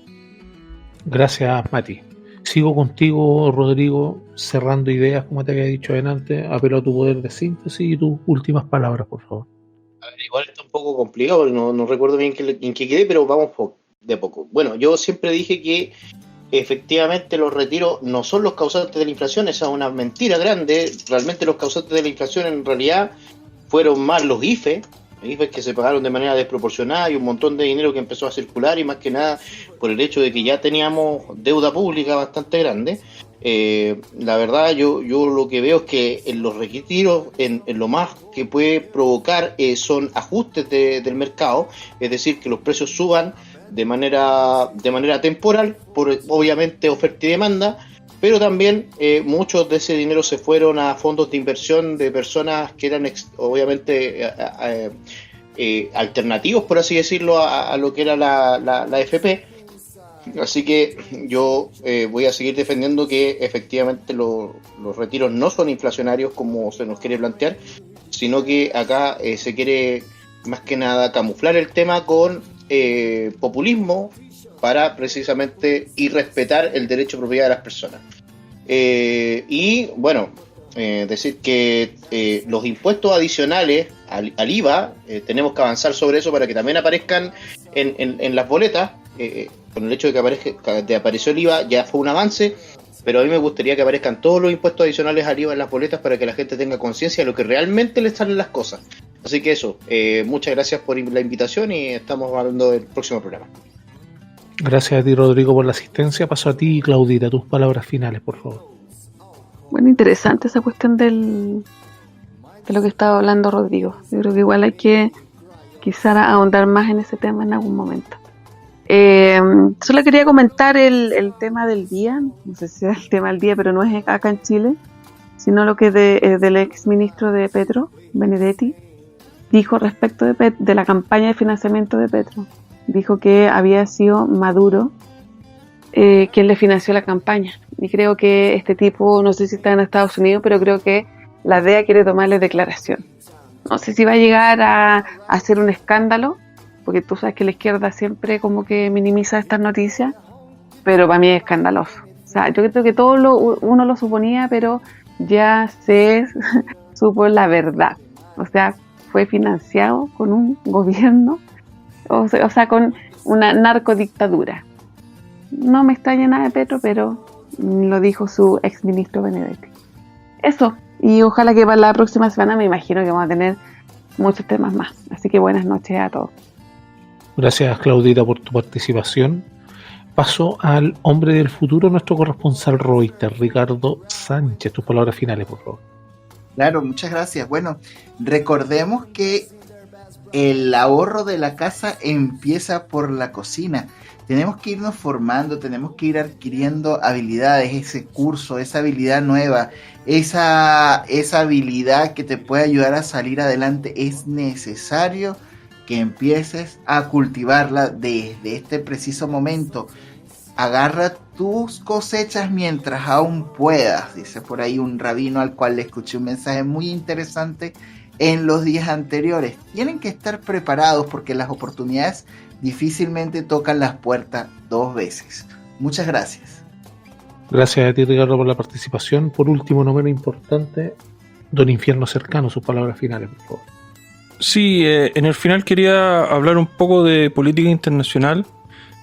Speaker 2: Gracias, Mati. Sigo contigo, Rodrigo, cerrando ideas, como te había dicho antes. Apelo a tu poder de síntesis y tus últimas palabras, por favor.
Speaker 3: A ver, igual está un poco complicado, porque no recuerdo bien en qué quedé, pero vamos de poco. Bueno, yo siempre dije que efectivamente los retiros no son los causantes de la inflación, esa es una mentira grande. Realmente los causantes de la inflación en realidad fueron más los IFE que se pagaron de manera desproporcionada, y un montón de dinero que empezó a circular, y más que nada por el hecho de que ya teníamos deuda pública bastante grande. La verdad, yo lo que veo es que en los retiros, en lo más que puede provocar son ajustes del mercado, es decir, que los precios suban de manera temporal, por obviamente oferta y demanda, pero también muchos de ese dinero se fueron a fondos de inversión de personas que eran obviamente alternativos, por así decirlo, a lo que era la AFP. Así que yo voy a seguir defendiendo que efectivamente los retiros no son inflacionarios como se nos quiere plantear, sino que acá se quiere más que nada camuflar el tema con populismo para precisamente irrespetar el derecho de propiedad de las personas. Y bueno, decir que los impuestos adicionales al IVA, tenemos que avanzar sobre eso para que también aparezcan en las boletas. Con el hecho de que apareció el IVA ya fue un avance, pero a mí me gustaría que aparezcan todos los impuestos adicionales al IVA en las boletas para que la gente tenga conciencia de lo que realmente le salen las cosas. Así que eso, muchas gracias por la invitación y estamos hablando del próximo programa.
Speaker 2: Gracias a ti, Rodrigo, por la asistencia. Paso a ti, Claudita, tus palabras finales, por favor.
Speaker 4: Bueno, interesante esa cuestión de lo que estaba hablando Rodrigo. Yo creo que igual hay que quizás ahondar más en ese tema en algún momento. Solo quería comentar el tema del día, no sé si sea el tema del día, pero no es acá en Chile, sino lo que del ex ministro de Petro, Benedetti, dijo respecto de la campaña de financiamiento de Petro. Dijo que había sido Maduro quien le financió la campaña, y creo que este tipo, no sé si está en Estados Unidos, pero creo que la DEA quiere tomarle declaración. No sé si va a llegar a hacer un escándalo, porque tú sabes que la izquierda siempre como que minimiza estas noticias, pero para mí es escandaloso. O sea, yo creo que uno lo suponía, pero ya se supo la verdad. O sea, fue financiado con un gobierno, o sea, con una narcodictadura. No me extraña nada de Petro, pero lo dijo su ex ministro Benedetti. Eso, y ojalá que para la próxima semana me imagino que vamos a tener muchos temas más. Así que buenas noches a todos.
Speaker 2: Gracias, Claudita, por tu participación. Paso al hombre del futuro, nuestro corresponsal Reuters, Ricardo Sánchez. Tus palabras finales, por favor.
Speaker 5: Claro, muchas gracias. Bueno, recordemos que el ahorro de la casa empieza por la cocina. Tenemos que irnos formando, tenemos que ir adquiriendo habilidades, ese curso, esa habilidad nueva, esa habilidad que te puede ayudar a salir adelante. Es necesario que empieces a cultivarla desde este preciso momento. Agarra tus cosechas mientras aún puedas, dice por ahí un rabino al cual le escuché un mensaje muy interesante en los días anteriores. Tienen que estar preparados porque las oportunidades difícilmente tocan las puertas dos veces. Muchas gracias.
Speaker 2: Gracias a ti, Ricardo, por la participación. Por último, no menos importante, Don Infierno Cercano, sus palabras finales, por favor.
Speaker 1: Sí, en el final quería hablar un poco de política internacional,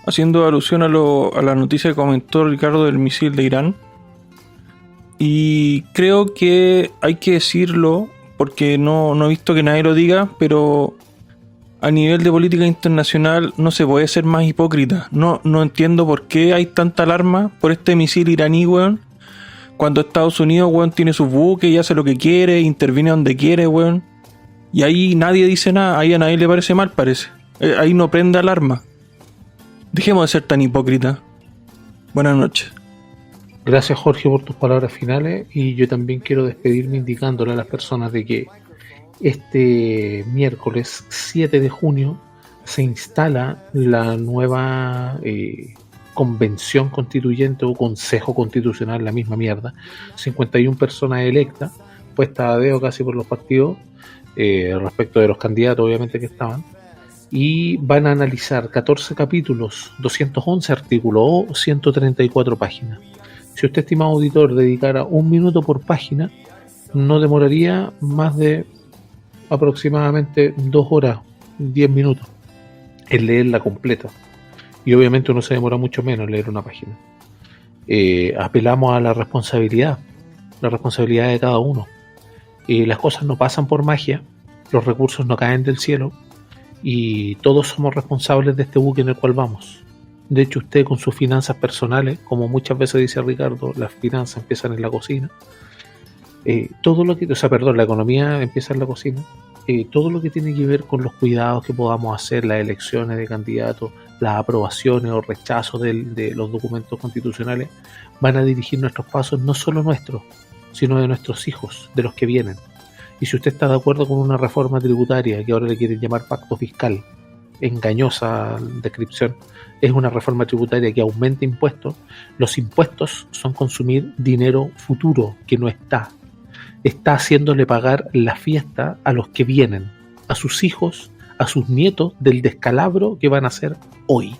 Speaker 1: haciendo alusión a la noticia que comentó Ricardo del misil de Irán. Y creo que hay que decirlo, porque no he visto que nadie lo diga, pero a nivel de política internacional no se puede ser más hipócrita. No entiendo por qué hay tanta alarma por este misil iraní, weón, cuando Estados Unidos, weón, tiene sus buques y hace lo que quiere, interviene donde quiere, weón. Y ahí nadie dice nada, ahí a nadie le parece mal, parece. Ahí no prende alarma. Dejemos de ser tan hipócritas. Buenas noches.
Speaker 2: Gracias, Jorge, por tus palabras finales. Y yo también quiero despedirme indicándole a las personas de que este miércoles 7 de junio se instala la nueva convención constituyente o consejo constitucional, la misma mierda. 51 personas electas, puestas a dedo casi por los partidos, respecto de los candidatos obviamente que estaban, y van a analizar 14 capítulos, 211 artículos o 134 páginas. Si usted, estimado auditor, dedicara 1 minuto por página, no demoraría más de aproximadamente 2 horas, 10 minutos en leerla completa. Y obviamente uno se demora mucho menos en leer una página. Apelamos a la responsabilidad de cada uno. Las cosas no pasan por magia, los recursos no caen del cielo y todos somos responsables de este buque en el cual vamos. De hecho, usted con sus finanzas personales, como muchas veces dice Ricardo, las finanzas empiezan en la cocina. La economía empieza en la cocina. Todo lo que tiene que ver con los cuidados que podamos hacer, las elecciones de candidatos, las aprobaciones o rechazos de los documentos constitucionales, van a dirigir nuestros pasos, no solo nuestros, sino de nuestros hijos, de los que vienen. Y si usted está de acuerdo con una reforma tributaria que ahora le quieren llamar pacto fiscal, engañosa descripción, es una reforma tributaria que aumenta impuestos. Los impuestos son consumir dinero futuro que no está haciéndole pagar la fiesta a los que vienen, a sus hijos, a sus nietos, del descalabro que van a hacer hoy.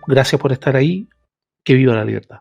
Speaker 2: Gracias por estar ahí. Que viva la libertad.